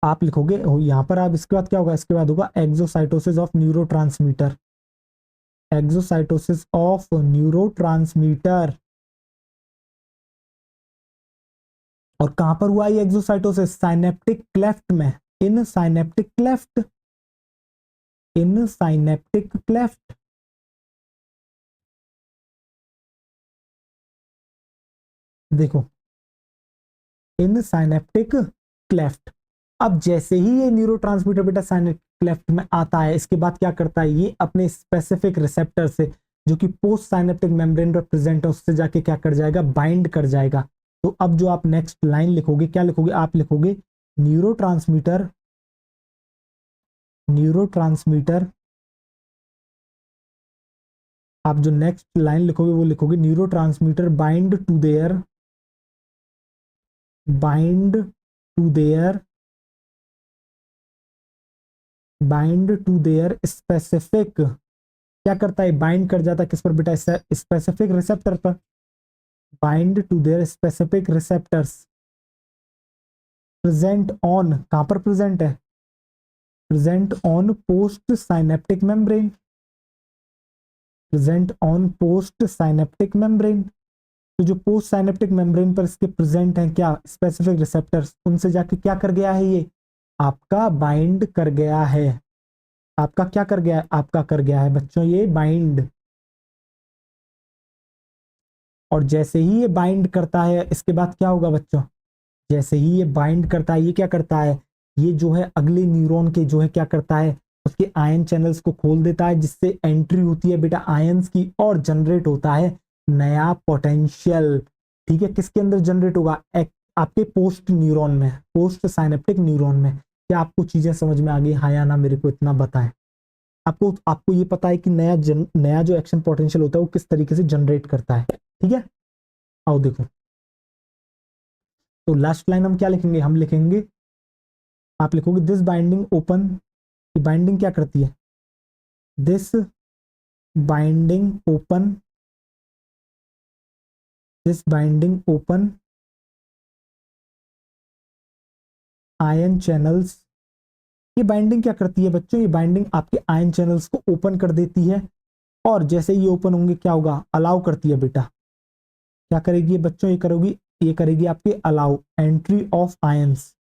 आप लिखोगे यहाँ पर, आप इसके बाद क्या होगा, इसके बाद होगा exocytosis of neurotransmitter, exocytosis of neurotransmitter. और कहां पर हुआ ये एक्सोसाइटोसिस, साइनेप्टिक क्लेफ्ट में, इन साइनेप्टिक क्लेफ्ट, इन साइनेप्टिक क्लेफ्ट। देखो इन साइनेप्टिक क्लेफ्ट। अब जैसे ही ये न्यूरोट्रांसमीटर बेटा साइनेप्टिक क्लेफ्ट में आता है, इसके बाद क्या करता है, ये अपने स्पेसिफिक रिसेप्टर से, जो कि पोस्ट साइनेप्टिक मेम्ब्रेन पर प्रेजेंट है, उससे जाके क्या कर जाएगा, बाइंड कर जाएगा। तो अब जो आप नेक्स्ट लाइन लिखोगे, क्या लिखोगे, आप लिखोगे न्यूरोट्रांसमीटर, न्यूरोट्रांसमीटर। आप जो नेक्स्ट लाइन लिखोगे वो लिखोगे neurotransmitter bind to their, bind to their, bind to their specific. क्या करता है, बाइंड कर जाता है किस पर बेटा, स्पेसिफिक रिसेप्टर पर, bind to their specific receptors present on, कहां पर प्रेजेंट है, present on postsynaptic membrane, present on postsynaptic membrane. तो जो पोस्ट साइनेप्टिक मेम्ब्रेन पर इसके प्रेजेंट हैं क्या, स्पेसिफिक रिसेप्टर्स, उनसे जाके क्या कर गया है, ये आपका बाइंड कर गया है। आपका क्या कर गया है, आपका कर गया है बच्चों ये बाइंड। और जैसे ही ये बाइंड करता है इसके बाद क्या होगा बच्चों, जैसे ही ये बाइंड करता है, ये क्या करता है, ये जो है अगले न्यूरॉन के जो है क्या करता है, उसके आयन चैनल्स को खोल देता है, जिससे एंट्री होती है बेटा आयंस की और जनरेट होता है नया पोटेंशियल। ठीक है, किसके अंदर जनरेट होगा, आपके पोस्ट न्यूरॉन में, पोस्ट साइनेप्टिक न्यूरॉन में। क्या आपको चीजें समझ में आ गई, हाँ या ना, मेरे को इतना बताएं। आपको आपको ये पता है कि नया जो एक्शन पोटेंशियल होता है वो किस तरीके से जनरेट करता है। ठीक है, आओ देखो, तो लास्ट लाइन हम क्या लिखेंगे, हम लिखेंगे, आप लिखोगे दिस बाइंडिंग ओपन, बाइंडिंग क्या करती है, this binding open, this binding open ion channels. ये बाइंडिंग क्या करती है बच्चों, ये बाइंडिंग आपके आयन चैनल्स को ओपन कर देती है, और जैसे ये ओपन होंगे क्या होगा, अलाउ करती है बेटा, क्या करेगी ये बच्चों, ये करेगी आपके allow entry of ions,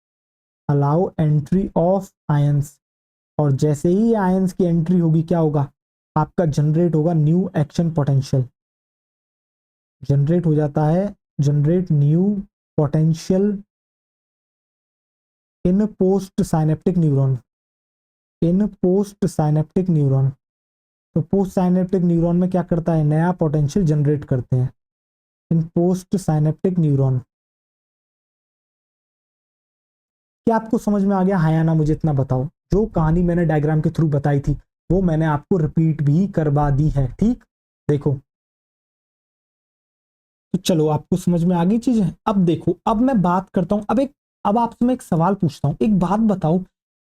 allow entry of ions. और जैसे ही आयंस की एंट्री होगी क्या होगा, आपका जनरेट होगा न्यू एक्शन पोटेंशियल, जनरेट हो जाता है, generate new potential in post synaptic neuron, in post synaptic neuron. तो पोस्ट साइनेप्टिक न्यूरॉन में क्या करता है, नया पोटेंशियल जनरेट करते हैं इन पोस्ट साइनेप्टिक न्यूरॉन। क्या आपको समझ में आ गया, हाँ या ना, मुझे इतना बताओ। जो कहानी मैंने डायग्राम के थ्रू बताई थी वो मैंने आपको रिपीट भी करवा दी है। ठीक, देखो, तो चलो आपको समझ में आ गई चीजें। अब देखो, अब मैं बात करता हूं, अब आपसे मैं एक सवाल पूछता हूं, एक बात बताओ,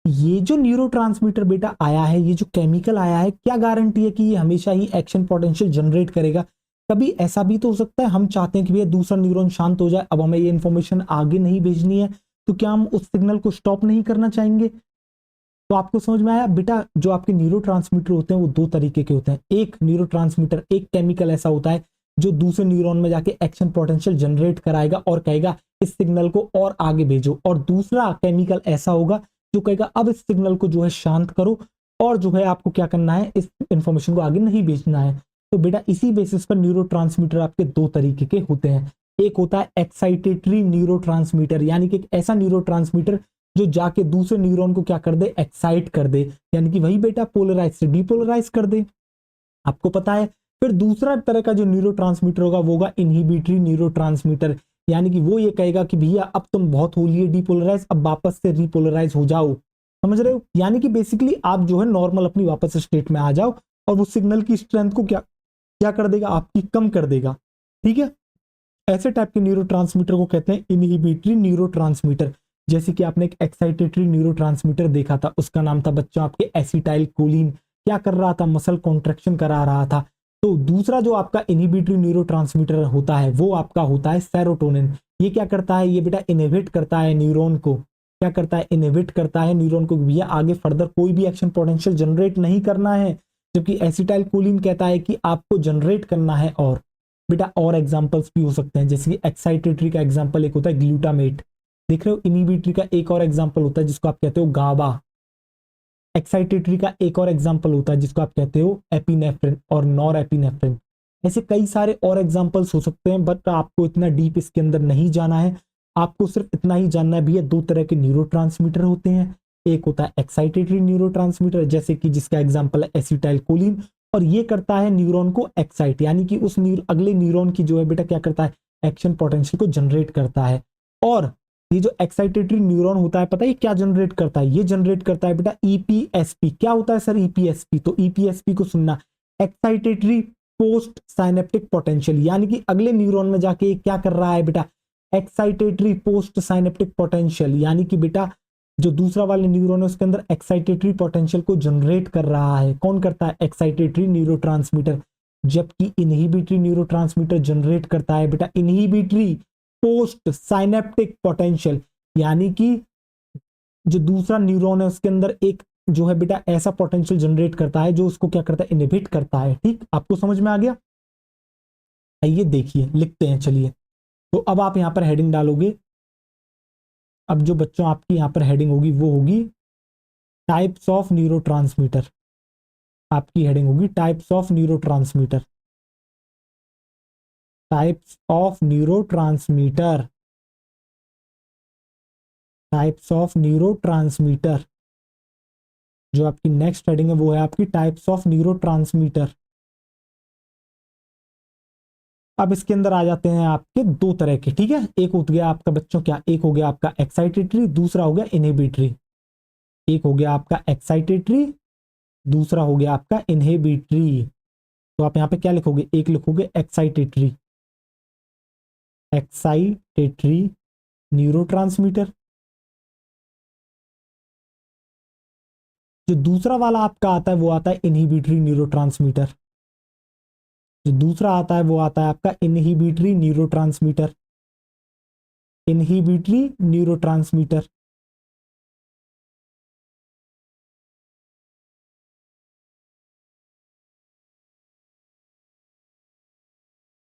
ये जो न्यूरोट्रांसमीटर बेटा आया है, ये जो केमिकल आया है, क्या गारंटी है कि ये हमेशा ही एक्शन पोटेंशियल जनरेट करेगा। कभी ऐसा भी तो हो सकता है हम चाहते हैं कि भैया दूसरा न्यूरॉन शांत हो जाए, अब हमें ये इंफॉर्मेशन आगे नहीं भेजनी है, तो क्या हम उस सिग्नल को स्टॉप नहीं करना चाहेंगे। तो आपको समझ में आया बेटा, जो आपके न्यूरोट्रांसमीटर होते हैं वो दो तरीके के होते हैं। एक न्यूरोट्रांसमीटर, एक केमिकल ऐसा होता है जो दूसरे न्यूरॉन में जाके एक्शन पोटेंशियल जनरेट कराएगा और कहेगा इस सिग्नल को और आगे भेजो, और दूसरा केमिकल ऐसा होगा जो कहेगा अब इस सिग्नल को जो है शांत करो, और जो है आपको क्या करना है, इस इंफॉर्मेशन को आगे नहीं भेजना है। तो बेटा इसी बेसिस पर न्यूरोट्रांसमीटर आपके दो तरीके के होते हैं। एक होता है एक्साइटेटरी न्यूरोट्रांसमीटर, यानी कि एक ऐसा न्यूरोट्रांसमीटर जो जाके दूसरे न्यूरॉन को क्या कर दे, एक्साइट कर दे, यानी कि वही बेटा पोलराइज से डीपोलराइज कर दे, आपको पता है। फिर दूसरा तरह का जो न्यूरोट्रांसमीटर होगा वो होगा इनहिबिटरी न्यूरोट्रांसमीटर, यानी कि वो ये कहेगा कि भैया अब तुम बहुत हो लिए डीपोलराइज, अब वापस से रिपोलराइज हो जाओ, समझ रहे हो। यानी कि बेसिकली आप जो है नॉर्मल अपनी वापस स्टेट में आ जाओ, और वो सिग्नल की स्ट्रेंथ को क्या क्या कर देगा, आपकी कम कर देगा। ठीक है, ऐसे टाइप के न्यूरोट्रांसमीटर को कहते हैं इनहिबिटरी न्यूरोट्रांसमीटर। जैसे कि आपने एक एक्साइटेटरी न्यूरोट्रांसमीटर देखा था, उसका नाम था बच्चों आपके एसिटाइल कोलिन, क्या कर रहा था, मसल कॉन्ट्रैक्शन करा रहा था। तो दूसरा जो आपका इनहिबिटरी न्यूरोट्रांसमीटर होता है वो आपका होता है सेरोटोनिन। ये क्या करता है, ये बेटा इनहिबिट करता है न्यूरॉन को, क्या करता है, इनहिबिट करता है न्यूरॉन को, भैया आगे फर्दर कोई भी एक्शन पोटेंशियल जनरेट नहीं करना है। जबकि एसिटाइल कोलिन कहता है कि आपको जनरेट करना है। और बेटा और एग्जांपल्स भी हो सकते हैं, जैसे कि एक्साइटेटरी का एग्जांपल एक होता है ग्लूटामेट, देख रहे हो। इनहिबिटरी का एक और एग्जांपल होता है जिसको आप कहते हो गाबा। एक्साइटेटरी का एक और एग्जांपल होता है जिसको आप कहते हो एपिनेफ्रिन और नॉर एपिनेफ्रिन। ऐसे कई सारे और एग्जांपल्स हो सकते हैं, बट आपको इतना डीप इसके अंदर नहीं जाना है। आपको सिर्फ इतना ही जानना है भैया दो तरह के न्यूरोट्रांसमीटर होते हैं। एक होता है एक्साइटेटरी न्यूरोट्रांसमीटर, जैसे कि जिसका एग्जांपल है एसिटाइल कोलिन, और ये करता है न्यूरॉन को एक्साइट, यानी कि उस अगले न्यूरॉन की जो है बेटा क्या करता है, एक्शन पोटेंशियल को जनरेट करता है। और ये जो एक्साइटेटरी न्यूरॉन होता है, पता है क्या जनरेट करता है, ये जनरेट करता है बेटा ईपीएसपी। क्या होता है सर ईपीएसपी, तो ईपीएसपी को सुनना, एक्साइटेटरी पोस्ट साइनेप्टिक पोटेंशियल, यानी कि अगले न्यूरॉन में जाके क्या कर रहा है बेटा, एक्साइटेटरी पोस्ट साइनेप्टिक पोटेंशियल, यानी कि बेटा जो दूसरा वाले न्यूरॉन है उसके अंदर एक्साइटेटरी पोटेंशियल को जनरेट कर रहा है। कौन करता है, एक्साइटेटरी न्यूरोट्रांसमीटर। जबकि इनहिबिटरी न्यूरोट्रांसमीटर जनरेट करता है बेटा इनहिबिटरी पोस्ट साइनेप्टिक पोटेंशियल, यानी कि जो दूसरा न्यूरॉन है उसके अंदर एक जो है बेटा ऐसा पोटेंशियल जनरेट करता है जो उसको क्या करता है, इनहिबिट करता है। ठीक, आपको समझ में आ गया। आइए देखिए, लिखते हैं, चलिए। तो अब आप यहां पर हेडिंग डालोगे। अब जो बच्चों आपकी यहां पर हेडिंग होगी वो होगी टाइप्स ऑफ न्यूरोट्रांसमीटर। आपकी हेडिंग होगी types of neurotransmitter, types of neurotransmitter. Types of neurotransmitter. जो आपकी नेक्स्ट हेडिंग है वो है आपकी टाइप्स ऑफ न्यूरोट्रांसमीटर। अब इसके अंदर आ जाते हैं आपके दो तरह के, ठीक है। एक हो गया आपका बच्चों क्या, एक हो गया आपका एक्साइटेटरी, दूसरा हो गया इनहिबिटरी। एक हो गया आपका एक्साइटेटरी, दूसरा हो गया आपका इनहिबिटरी। तो आप यहाँ पे क्या लिखोगे, एक लिखोगे एक्साइटेटरी, एक्साइटेटरी न्यूरोट्रांसमीटर। जो दूसरा वाला आपका आता है वो आता है इनहिबिटरी न्यूरोट्रांसमीटर। जो दूसरा आता है वो आता है आपका इनहिबिटरी न्यूरोट्रांसमीटर, इनहिबिटरी न्यूरोट्रांसमीटर।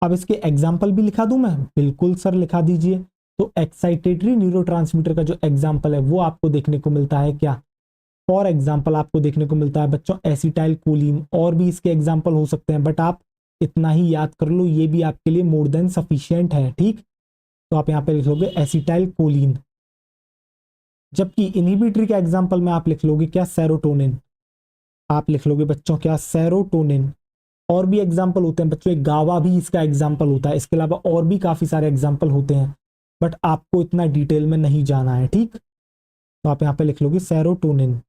अब इसके एग्जाम्पल भी लिखा दूं मैं, बिल्कुल सर लिखा दीजिए। तो एक्साइटेटरी न्यूरोट्रांसमीटर का जो एग्जाम्पल है वो आपको देखने को मिलता है क्या, फॉर एग्जाम्पल आपको देखने को मिलता है बच्चों एसिटाइल कोलिन। और भी इसके एग्जाम्पल हो सकते हैं बट आप इतना ही याद कर लो, ये भी आपके लिए मोर देन सफिशियंट है, ठीक। तो आप यहाँ पे लिख लोगे एसिटाइल कोलिन। जबकि इनहिबिटरी के एग्जाम्पल में आप लिख लोगे क्या, सेरोटोनिन। आप लिख लोगे बच्चों क्या, सेरोटोनिन। और भी एग्जाम्पल होते हैं बच्चों, एक गावा भी इसका एग्जाम्पल होता है, इसके अलावा और भी काफी सारे एग्जाम्पल होते हैं बट आपको इतना डिटेल में नहीं जाना है, ठीक। तो आप यहाँ पे लिख लोगे सेरोटोनिन।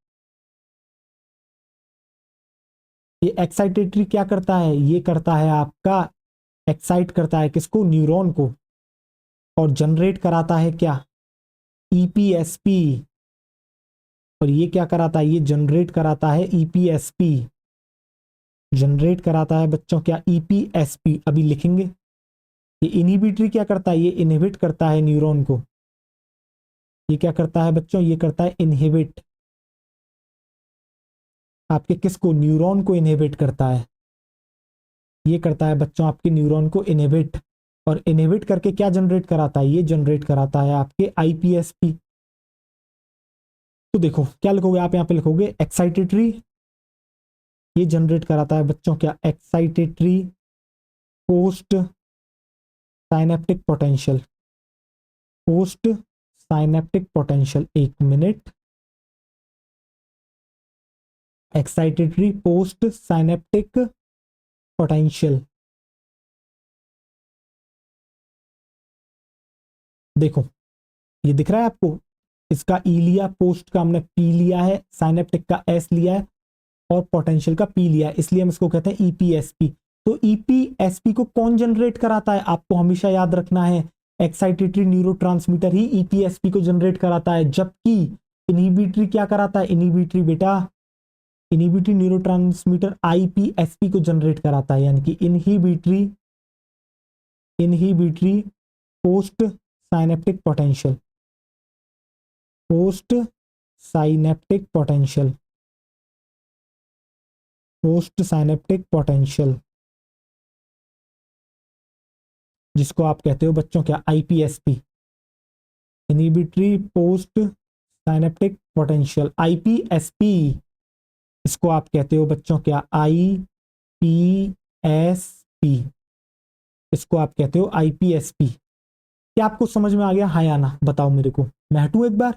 ये एक्साइटेटरी क्या करता है, ये करता है आपका एक्साइट करता है किसको, न्यूरॉन को, और जनरेट कराता है क्या, ईपीएसपी। और ये क्या कराता है, ये जनरेट कराता है ईपीएसपी, जनरेट कराता है बच्चों क्या, ईपीएसपी। अभी लिखेंगे। ये इनहिबिटरी क्या करता है, ये इनहिबिट करता है न्यूरॉन को। ये क्या करता है बच्चों, ये करता है इनहिबिट आपके किसको, न्यूरॉन को इनहिबिट करता है। ये करता है बच्चों आपके न्यूरॉन को इनहिबिट। और इनहिबिट करके क्या जनरेट कराता है, ये जनरेट कराता है आपके आईपीएसपी। तो देखो क्या लिखोगे आप, यहाँ पे लिखोगे एक्साइटेटरी, ये जनरेट कराता है बच्चों क्या, excitatory post synaptic potential, post synaptic potential. एक minute, excitatory post synaptic potential. देखो ये दिख रहा है आपको, इसका ई लिया, पोस्ट का हमने पी लिया है, साइनेप्टिक का एस लिया है, और पोटेंशियल का पी लिया है, इसलिए हम इसको कहते हैं ईपीएसपी। तो ईपीएसपी को कौन जनरेट कराता है, आपको हमेशा याद रखना है एक्साइटेटरी न्यूरोट्रांसमीटर ही ईपीएसपी को जनरेट कराता है। जबकि इनहिबिटरी क्या कराता है, इनहिबिटरी बेटा, इनहिबिटरी न्यूरोट्रांसमीटर आईपीएसपी को जनरेट कराता है, यानी कि inhibitory, inhibitory post synaptic potential, post synaptic potential, post synaptic potential, जिसको आप कहते हो बच्चों क्या, आईपीएसपी, इनहिबिटरी पोस्ट साइनेप्टिक पोटेंशियल, आईपीएसपी। इसको आप कहते हो बच्चों क्या, आईपीएसपी। इसको आप कहते हो आईपीएसपी। क्या आपको समझ में आ गया, हाँ या ना, बताओ मेरे को। मैं हटूं एक बार,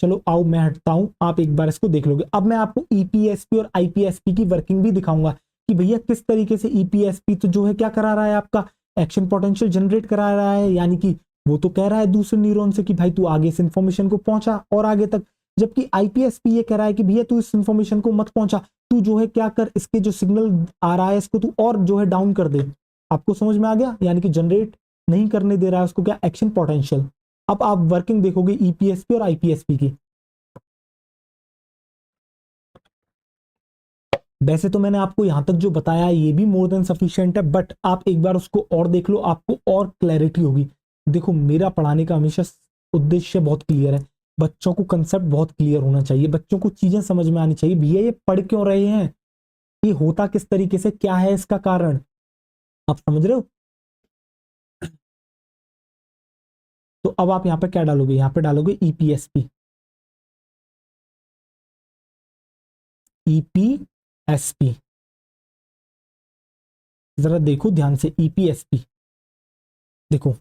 चलो आओ मैं हटता हूं, आप एक बार इसको देख लोगे। अब मैं आपको ईपीएसपी और आईपीएसपी की वर्किंग भी दिखाऊंगा कि भैया किस तरीके से ईपीएसपी तो जो है क्या करा रहा है, आपका एक्शन पोटेंशियल जनरेट करा रहा है, यानी कि वो तो कह रहा है दूसरे न्यूरॉन से कि भाई तू आगे इस इंफॉर्मेशन को पहुंचा और आगे तक। जबकि आईपीएसपी ये कह रहा है कि भैया तू इस इंफॉर्मेशन को मत पहुंचा, तू जो है क्या कर, इसके जो सिग्नल आ रहा है इसको तू और जो है डाउन कर दे। आपको समझ में आ गया, यानी कि जनरेट नहीं करने दे रहा है उसको क्या, एक्शन पोटेंशियल। अब आप वर्किंग देखोगे ईपीएसपी और आईपीएसपी की। वैसे तो मैंने आपको यहां तक जो बताया ये भी मोर देन सफिशिएंट है, बट आप एक बार उसको और देख लो, आपको और क्लैरिटी होगी। देखो मेरा पढ़ाने का हमेशा उद्देश्य बहुत क्लियर है, बच्चों को कंसेप्ट बहुत क्लियर होना चाहिए, बच्चों को चीजें समझ में आनी चाहिए, भैया ये पढ़ क्यों रहे हैं, ये होता किस तरीके से, क्या है इसका कारण, आप समझ रहे हो। तो अब आप यहाँ पे क्या डालोगे, यहाँ पे डालोगे ईपीएसपी, ईपीएसपी। जरा देखो ध्यान से, ईपीएसपी देखो,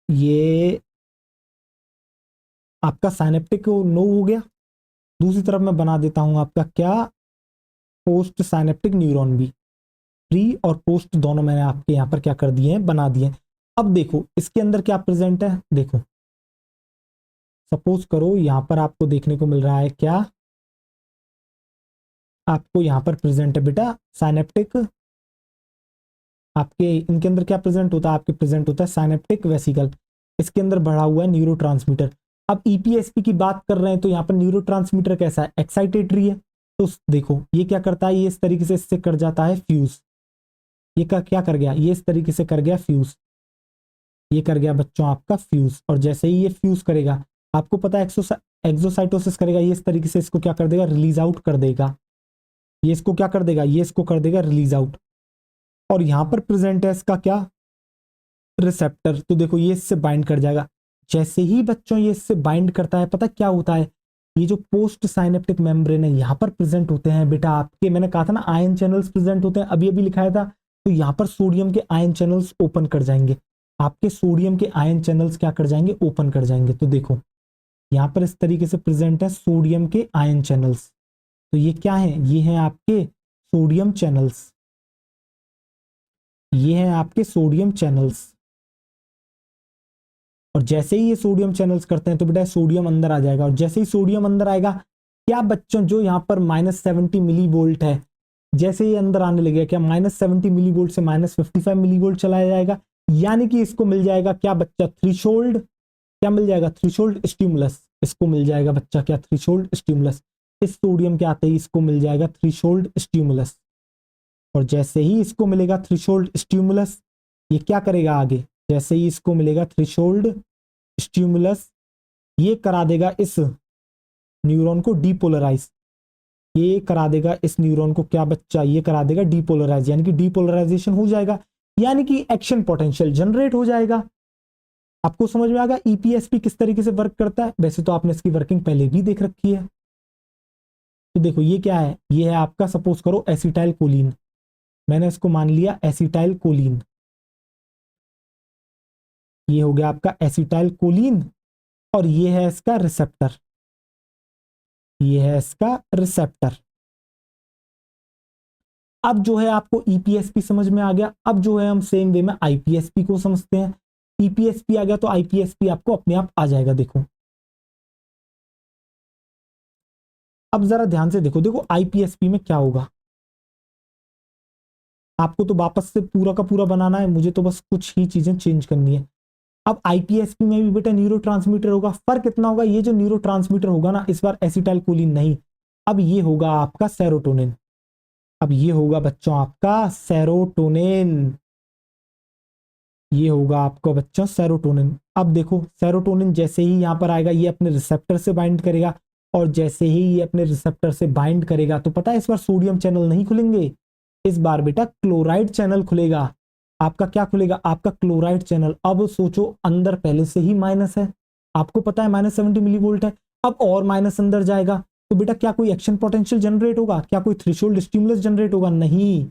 ये आपका साइनेप्टिक नो हो गया, दूसरी तरफ मैं बना देता हूं आपका क्या, पोस्ट साइनेप्टिक न्यूरॉन भी। प्री और पोस्ट दोनों मैंने आपके यहाँ पर क्या कर दिए हैं, बना दिए हैं। अब देखो इसके अंदर क्या प्रेजेंट है, देखो सपोज करो यहाँ पर आपको देखने को मिल रहा है क्या, आपको यहाँ पर प्रेजेंट है बेटा साइनेप्टिक, आपके इनके अंदर क्या प्रेजेंट होता है, आपके प्रेजेंट होता है साइनेप्टिक वेसिकल, इसके अंदर बढ़ा हुआ है न्यूरोट्रांसमीटर। अब ईपीएसपी की बात कर रहे हैं तो यहाँ पर न्यूरोट्रांसमीटर कैसा है, एक्साइटेटरी है। तो देखो ये क्या करता है, ये इस तरीके से इससे कर जाता है फ्यूज, ये क्या कर गया, ये इस तरीके से कर गया फ्यूज, ये कर गया बच्चों आपका फ्यूज। और जैसे ही ये फ्यूज करेगा, आपको पता है एक्सोसाइटोसिस करेगा, ये इस तरीके से इसको क्या कर देगा, रिलीज आउट कर देगा, ये इसको क्या कर देगा, ये इसको कर देगा रिलीज आउट। और यहां पर प्रेजेंट है इसका क्या, रिसेप्टर। तो देखो ये इससे बाइंड कर जाएगा, जैसे ही बच्चों ये इससे बाइंड करता है, पता क्या होता है, ये जो पोस्ट साइनेप्टिक मेम्ब्रेन है यहाँ पर प्रेजेंट होते हैं बेटा आपके, मैंने कहा था ना आयन चैनल्स प्रेजेंट होते हैं, अभी अभी लिखाया था। तो यहाँ पर सोडियम के आयन चैनल्स ओपन कर जाएंगे, आपके सोडियम के आयन चैनल्स क्या कर जाएंगे, ओपन कर जाएंगे। तो देखो यहाँ पर इस तरीके से प्रेजेंट है सोडियम के आयन चैनल्स। तो ये क्या है, ये है आपके सोडियम चैनल्स, ये है आपके सोडियम चैनल्स। और जैसे ही ये सोडियम चैनल्स करते हैं तो बेटा सोडियम अंदर आ जाएगा, और जैसे ही सोडियम अंदर आएगा, क्या बच्चों जो यहाँ पर -70 मिली वोल्ट है, जैसे ही अंदर आने लगेगा, क्या -70 मिली वोल्ट से -55 मिली वोल्ट चलाया जाएगा, यानी कि इसको मिल जाएगा क्या बच्चा, थ्रीशोल्ड, क्या मिल जाएगा, थ्रीशोल्ड स्टिमुलस, इसको मिल जाएगा बच्चा क्या, थ्रीशोल्ड स्टिमुलस। इस सोडियम के आते ही इसको मिल जाएगा थ्रीशोल्ड स्टिमुलस। और जैसे ही इसको मिलेगा थ्रीशोल्ड स्टिमुलस, ये क्या करेगा आगे, जैसे ही इसको मिलेगा थ्रेशोल्ड स्टिमुलस, ये करा देगा इस न्यूरॉन को डीपोलराइज, ये करा देगा इस न्यूरॉन को क्या बच्चा, ये करा देगा डीपोलराइज, यानी कि डीपोलराइजेशन हो जाएगा, यानी कि एक्शन पोटेंशियल जनरेट हो जाएगा। आपको समझ में आ गया ईपीएसपी किस तरीके से वर्क करता है, वैसे तो आपने इसकी वर्किंग पहले भी देख रखी है। तो देखो ये क्या है, ये है आपका सपोज करो एसिटाइल कोलिन, मैंने इसको मान लिया एसिटाइल कोलिन, ये हो गया आपका एसिटाइल कोलिन। और ये है इसका रिसेप्टर, ये है इसका रिसेप्टर। अब जो है आपको ईपीएसपी समझ में आ गया, अब जो है हम सेम वे में आईपीएसपी को समझते हैं। ईपीएसपी आ गया तो आईपीएसपी आपको अपने आप आ जाएगा। देखो अब जरा ध्यान से देखो, देखो आईपीएसपी में क्या होगा, आपको तो वापस से पूरा का पूरा बनाना है, मुझे तो बस कुछ ही चीजें चेंज करनी है। अब आईपीएसपी में भी बेटा न्यूरोट्रांसमीटर होगा, फर्क इतना होगा, ये जो न्यूरोट्रांसमीटर होगा ना इस बार एसिटाइलकोलिन नहीं, अब ये होगा आपका सेरोटोनिन, अब ये होगा बच्चों आपका सेरोटोनिन, ये होगा आपका बच्चों सेरोटोनिन। अब देखो सेरोटोनिन जैसे ही यहां पर आएगा, ये अपने रिसेप्टर से बाइंड करेगा, और जैसे ही ये अपने रिसेप्टर से बाइंड करेगा तो पता है इस बार सोडियम चैनल नहीं खुलेंगे, इस बार बेटा क्लोराइड चैनल खुलेगा। आपका क्या खुलेगा, आपका क्लोराइड चैनल। अब सोचो अंदर पहले से ही माइनस है, आपको पता है -70 मिली वोल्ट है, अब और माइनस अंदर जाएगा तो बेटा क्या कोई एक्शन पोटेंशियल जनरेट होगा, क्या कोई थ्रेशोल्ड स्टिमुलस जनरेट होगा, नहीं,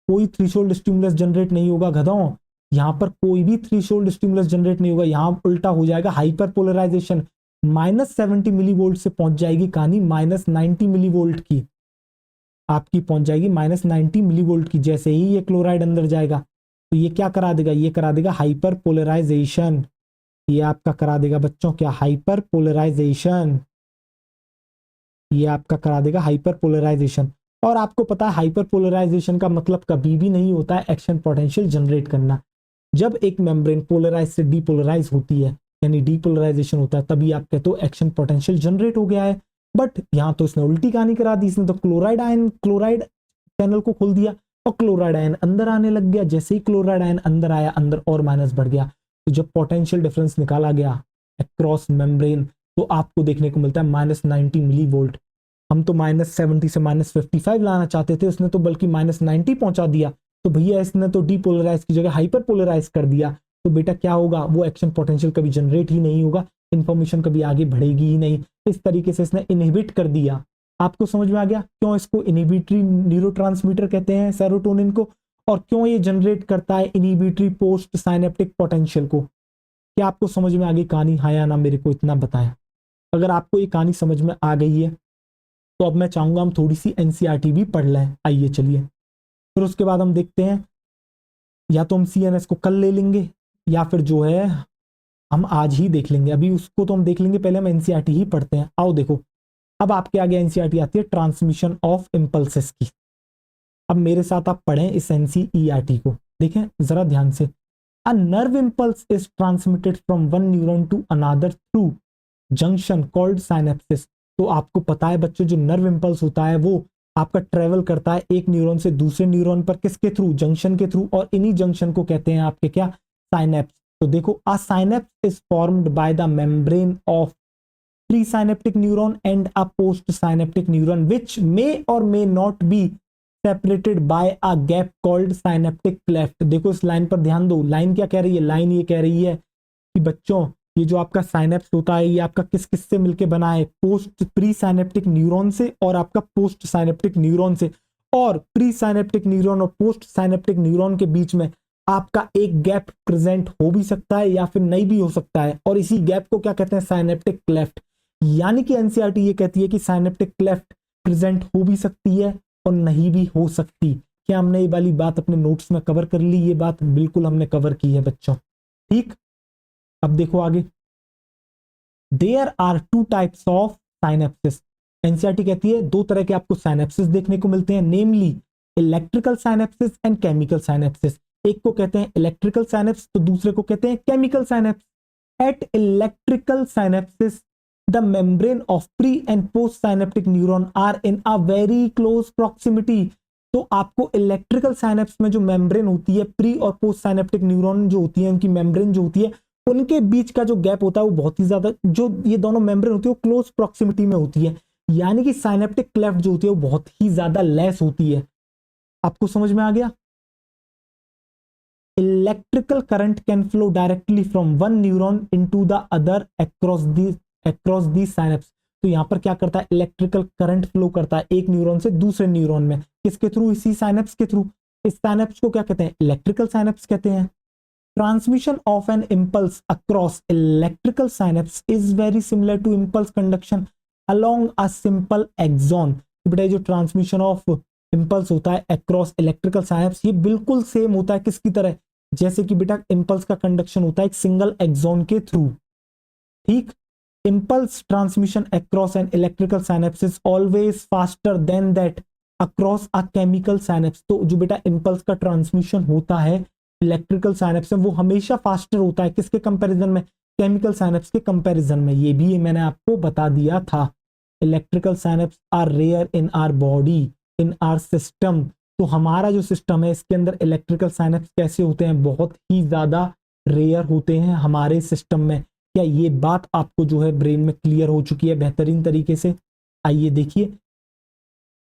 कोई थ्रेशोल्ड स्टिमुलस जनरेट नहीं होगा गधों, यहां पर कोई भी थ्रेशोल्ड स्टिमुलस जनरेट नहीं होगा, यहां उल्टा हो जाएगा हाइपर पोलराइजेशन, -70 मिली वोल्ट से पहुंच जाएगी कहानी -90 मिली वोल्ट की, आपकी पहुंच जाएगी -90 मिली वोल्ट की। जैसे ही ये क्लोराइड अंदर जाएगा तो ये क्या करा देगा, ये करा देगा हाइपर पोलराइजेशन, ये आपका करा देगा बच्चों क्या, हाइपर पोलराइजेशन, ये आपका करा देगा हाइपर पोलराइजेशन। और आपको पता है हाइपर पोलराइजेशन का मतलब कभी भी नहीं होता है एक्शन पोटेंशियल जनरेट करना, जब एक मेम्ब्रेन पोलराइज से डीपोलराइज होती है यानी डीपोलराइजेशन होता है तभी आप कहते हो एक्शन पोटेंशियल जनरेट हो गया है। बट यहां तो इसने उल्टी कहानी करा दी, इसने तो क्लोराइड आयन, क्लोराइड चैनल को खोल दिया और क्लोराइड आयन अंदर आने लग गया, जैसे ही क्लोराइड आयन अंदर आया अंदर और माइनस बढ़ गया, तो जब पोटेंशियल डिफरेंस निकाला गया अक्रॉस मेम्ब्रेन तो आपको देखने को मिलता है -90 मिली वोल्ट। हम तो -70 से -55 लाना चाहते थे, उसने तो बल्कि -90 पहुंचा दिया, तो भैया इसने तो डीपोलराइज की जगह हाइपर पोलराइज कर दिया, तो बेटा क्या होगा, वो एक्शन पोटेंशियल कभी जनरेट ही नहीं होगा, इंफॉर्मेशन कभी आगे बढ़ेगी ही नहीं, इस तरीके से इसने इनहिबिट कर दिया। आपको समझ में आ गया क्यों इसको इनहिबिटरी न्यूरोट्रांसमीटर कहते हैं सेरोटोनिन को, और क्यों ये जनरेट करता है इनहिबिटरी पोस्ट साइनेप्टिक पोटेंशियल को। क्या आपको समझ में आ गई कहानी, हाँ या ना, मेरे को इतना बताएं। अगर आपको ये कहानी समझ में आ गई है तो अब मैं चाहूंगा हम थोड़ी सी एनसीईआरटी भी पढ़ लें। आइए चलिए, फिर उसके बाद हम देखते हैं, या तो हम सीएनएस को कल ले लेंगे या फिर जो है हम आज ही देख लेंगे। अभी उसको तो हम देख लेंगे, पहले हम एनसीईआरटी ही पढ़ते हैं। आओ देखो, अब आपके आगे एनसीईआरटी आती है ट्रांसमिशन ऑफ इम्पल्सेस की। अब मेरे साथ आप पढ़ें इस एनसीईआरटी को, देखें जरा ध्यान से। A nerve impulse is transmitted from one neuron to another through junction called synapsis. तो आपको पता है बच्चों, जो नर्व इम्पल्स होता है वो आपका ट्रेवल करता है एक न्यूरॉन से दूसरे न्यूरॉन पर, किसके थ्रू? जंक्शन के थ्रू। और इन्हीं जंक्शन को कहते हैं आपके क्या? साइनेप्स। तो देखो, a synapse is formed by the membrane of presynaptic neuron and a post-synaptic neuron which may or may not be separated by a gap called synaptic cleft। देखो इस लाइन पर ध्यान दो, लाइन क्या कह रही है? लाइन ये कह रही है कि बच्चों ये जो आपका साइनेप्स होता है ये आपका किस किस से मिलकर बना है? पोस्ट प्री साइनेप्टिक न्यूरॉन से और आपका पोस्ट साइनेप्टिक न्यूरॉन से। और प्री साइनेप्टिक न्यूरॉन और पोस्ट साइनेप्टिक न्यूरॉन के बीच में आपका एक गैप प्रेजेंट हो भी सकता है या फिर नहीं भी हो सकता है, और इसी गैप को क्या कहते हैं? Synaptic cleft. यानी कि एनसीईआरटी ये कहती है कि साइनेप्टिक क्लेफ्ट प्रेजेंट हो भी सकती है और नहीं भी हो सकती। क्या हमने ये वाली बात अपने नोट्स में कवर कर ली? ये बात बिल्कुल हमने कवर की है बच्चों, ठीक। अब देखो आगे, there are two types of synapsis. NCERT कहती है दो तरह के आपको साइनेप्सिस देखने को मिलते हैं, namely electrical synapses and chemical synapses. एक को कहते हैं इलेक्ट्रिकल साइनेप्स तो दूसरे को कहते हैं chemical synapse. At electrical synapsis the membrane of pre and post synaptic neuron are in a very close proximity। तो आपको इलेक्ट्रिकल साइनेप्स में जो मेम्ब्रेन होती है, प्री और पोस्ट साइनेप्टिक न्यूरॉन जो होती है, उनकी मेम्ब्रेन जो होती है, उनके बीच का जो गैप होता है वो बहुत ही ज्यादा, जो ये दोनों मेम्ब्रेन होती है वो क्लोज प्रॉक्सिमिटी में होती है। यानी कि साइनेप्टिक क्लेफ्ट जो होती है वो बहुत ही ज्यादा लेस होती है। आपको समझ में आ गया? Electrical current can flow directly from one neuron into the other across the synapse. तो यहां पर क्या करता है? इलेक्ट्रिकल करंट फ्लो करता है एक न्यूरॉन से दूसरे न्यूरॉन में, किसके थ्रू? इसी साइनेप्स के थ्रू। इस साइनेप्स को क्या कहते हैं? इलेक्ट्रिकल साइनेप्स कहते हैं। Transmission of an impulse across electrical synapse is very similar to impulse conduction along a simple axon. बेटा जो ट्रांसमिशन ऑफ इम्पल्स होता है अक्रॉस इलेक्ट्रिकल साइनेप्स, ये बिल्कुल सेम होता है किसकी तरह? जैसे कि बेटा इम्पल्स का कंडक्शन होता है एक सिंगल एक्सॉन के थ्रू, ठीक। impulse transmission across an electrical synapse is always faster than that across a chemical synapse। तो जो बेटा impulse का ट्रांसमिशन होता है इलेक्ट्रिकल साइनेप्स में वो हमेशा फास्टर होता है किसके कंपैरिजन में? केमिकल साइनेप्स के कंपैरिजन में। ये भी मैंने आपको बता दिया था। Electrical synapse are rare in our body, in our system. तो हमारा जो सिस्टम है इसके अंदर इलेक्ट्रिकल साइनेप्स कैसे होते हैं? बहुत ही ज्यादा रेयर होते हैं हमारे सिस्टम में। क्या ये बात आपको जो है ब्रेन में क्लियर हो चुकी है बेहतरीन तरीके से? आइए देखिए,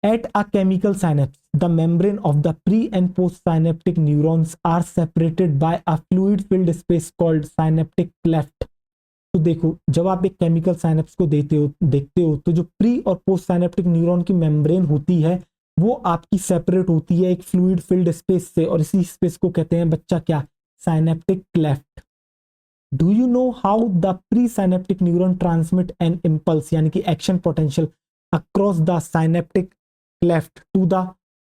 at a chemical synapse the membrane of the pre and postsynaptic neurons are separated by a fluid filled space called synaptic cleft. तो देखो, जब आप एक केमिकल साइनेप्स को देखते हो तो जो प्री और पोस्ट साइनेप्टिक न्यूरॉन की मेम्ब्रेन होती है वो आपकी सेपरेट होती है एक फ्लूइड फिल्ड स्पेस से, और इसी स्पेस को कहते हैं बच्चा क्या? Synaptic cleft. Do you know how the presynaptic neuron transmit an impulse यानी कि action potential across the synaptic cleft to the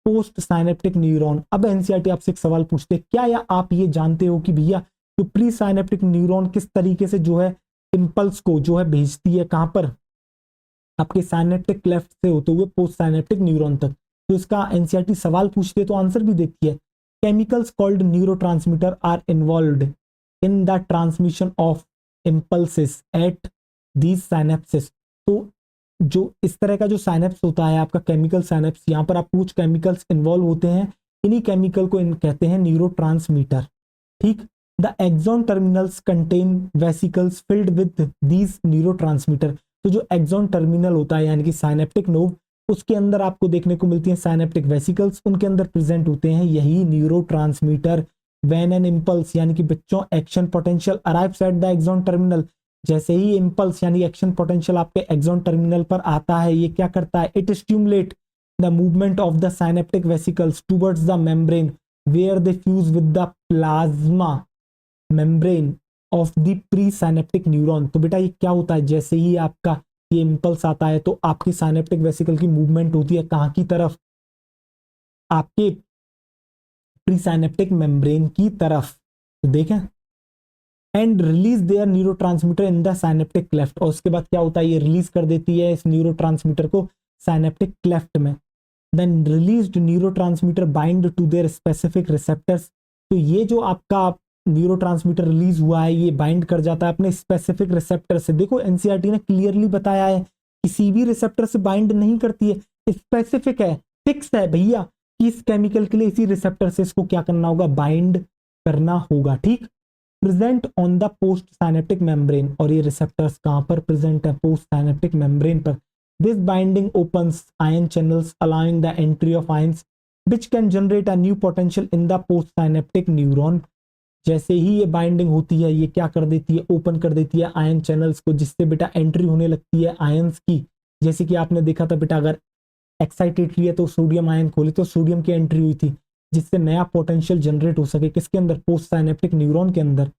post synaptic neuron? अब एनसीईआरटी आपसे एक सवाल पूछते हैं, क्या या आप ये जानते हो कि भैया जो प्री साइनेप्टिक न्यूरॉन किस तरीके से जो है इंपल्स को जो है भेजती है कहां पर? आपके साइनेप्टिक क्लेफ्ट से होते हुए पोस्ट साइनेप्टिक न्यूरॉन तक। तो इसका एनसीईआरटी सवाल पूछते तो आंसर भी देती है, chemicals called neurotransmitter are involved in the transmission of impulses at these synapses। तो जो इस तरह का जो साइनेप्स होता है आपका केमिकल साइनेप्स, यहाँ पर आप कुछ केमिकल्स इन्वॉल्व होते हैं, इन्हीं केमिकल को कहते हैं न्यूरोट्रांसमीटर, ठीक। The axon terminals contain vesicles filled with these neurotransmitter. तो जो एक्सॉन टर्मिनल होता है यानी कि साइनेप्टिक नोड, उसके अंदर आपको देखने को मिलती है साइनेप्टिक वेसिकल्स, उनके अंदर प्रेजेंट होते हैं यही न्यूरोट्रांसमीटर। व्हेन एन इंपल्स यानी कि बच्चों action potential arrives at the axon terminal, जैसे ही इंपल्स यानी एक्शन पोटेंशियल आपके एक्सॉन टर्मिनल पर आता है, ये क्या करता है? It stimulate the movement of the synaptic vesicles towards the membrane where they fuse with the plasma membrane of the pre synaptic neuron. तो बेटा ये क्या होता है, जैसे ही आपका ये इम्पल्स आता है तो आपकी साइनेप्टिक वेसिकल की मूवमेंट होती है कहाँ की तरफ, आपके प्री साइनेप्टिक मेम्ब्रेन की तरफ। तो देखें, and release there neurotransmitter in the synaptic cleft, और उसके बाद क्या होता है, ये रिलीज कर देती है इस न्यूरोट्रांसमीटर को साइनेप्टिक क्लेफ्ट में। Then released neurotransmitter bind to their specific receptors. तो ये जो आपका न्यूरोट्रांसमीटर रिलीज हुआ है ये बाइंड कर जाता है अपने स्पेसिफिक रिसेप्टर से। देखो एनसीईआरटी ने क्लियरली बताया है, किसी भी रिसेप्टर से बाइंड नहीं करती है, स्पेसिफिक है, फिक्स है भैया कि इस केमिकल के लिए इसी रिसेप्टर से इसको क्या करना होगा, बाइंड करना होगा। ठीक, present on the post synaptic membrane, और ये रिसेप्टर्स कहां पर प्रेजेंट है, पोस्ट साइनेप्टिक मेम्ब्रेन पर। This binding opens ion channels allowing the entry of ions which can generate a new potential in the postsynaptic neuron। जैसे ही ये binding होती है ये क्या कर देती है, ओपन कर देती है आयन चैनल्स को, जिससे बेटा एंट्री होने लगती है आयंस की। जैसे कि आपने देखा था बेटा, अगर एक्साइटेटरी है तो सोडियम आयन खोले तो सोडियम की एंट्री हुई थी, जिससे नया पोटेंशियल जनरेट हो सके किसके अंदर, पोस्ट साइनेप्टिक न्यूरॉन के अंदर।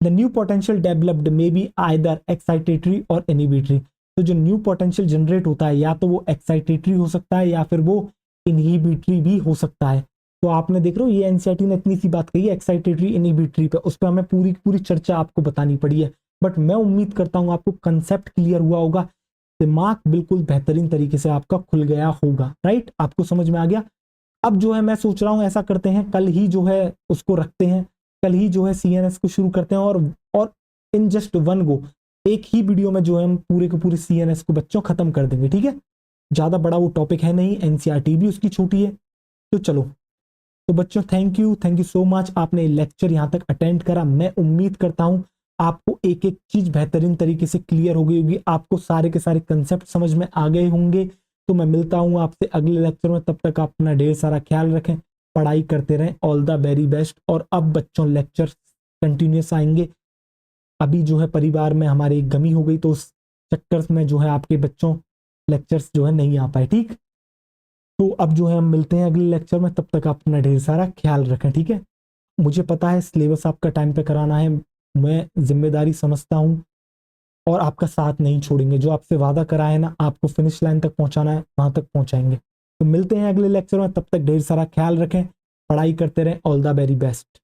The new potential developed may be either excitatory और इनहिबिटरी। तो जो न्यू पोटेंशियल जनरेट होता है या तो वो एक्साइटेटरी हो सकता है या फिर वो इनहिबिटरी भी हो सकता है। तो आपने देख रहे हो ये एनसीईआरटी ने इतनी सी बात कही है एक्साइटेटरी इनहिबिटरी पे, उस पर हमें पूरी पूरी चर्चा आपको बतानी पड़ी है। बट मैं उम्मीद करता हूँ आपको कंसेप्ट क्लियर हुआ होगा, दिमाग बिल्कुल बेहतरीन तरीके से आपका खुल गया होगा। राइट, आपको समझ में आ गया। अब जो है मैं सोच रहा हूँ ऐसा करते हैं, कल ही जो है उसको रखते हैं, कल ही जो है सीएनएस को शुरू करते हैं, और इन जस्ट वन गो एक ही वीडियो में जो है हम पूरे के पूरे सीएनएस को बच्चों खत्म कर देंगे। ठीक है, ज्यादा बड़ा वो टॉपिक है नहीं, एनसीईआरटी भी उसकी छोटी है। तो चलो, तो बच्चों थैंक यू सो मच, आपने लेक्चर यहाँ तक अटेंड करा। मैं उम्मीद करता हूँ आपको एक एक चीज बेहतरीन तरीके से क्लियर हो गई होगी, आपको सारे के सारे कंसेप्ट समझ में आ गए होंगे। तो मैं मिलता हूँ आपसे अगले लेक्चर में, तब तक आप अपना ढेर सारा ख्याल रखें, पढ़ाई करते रहें, ऑल द वेरी बेस्ट। और अब बच्चों लेक्चर कंटिन्यूस आएंगे। अभी जो है परिवार में हमारी एक गमी हो गई, तो उस चक्कर में जो है आपके बच्चों लेक्चर्स जो है नहीं आ पाए। ठीक, तो अब जो है हम मिलते हैं अगले लेक्चर में, तब तक आप अपना ढेर सारा ख्याल रखें। ठीक है, मुझे पता है सिलेबस आपका टाइम पे कराना है, मैं जिम्मेदारी समझता हूँ और आपका साथ नहीं छोड़ेंगे। जो आपसे वादा करा है ना, आपको फिनिश लाइन तक पहुंचाना है, वहां तक पहुंचाएंगे। तो मिलते हैं अगले लेक्चर में, तब तक ढेर सारा ख्याल रखें, पढ़ाई करते रहें, ऑल द वेरी बेस्ट।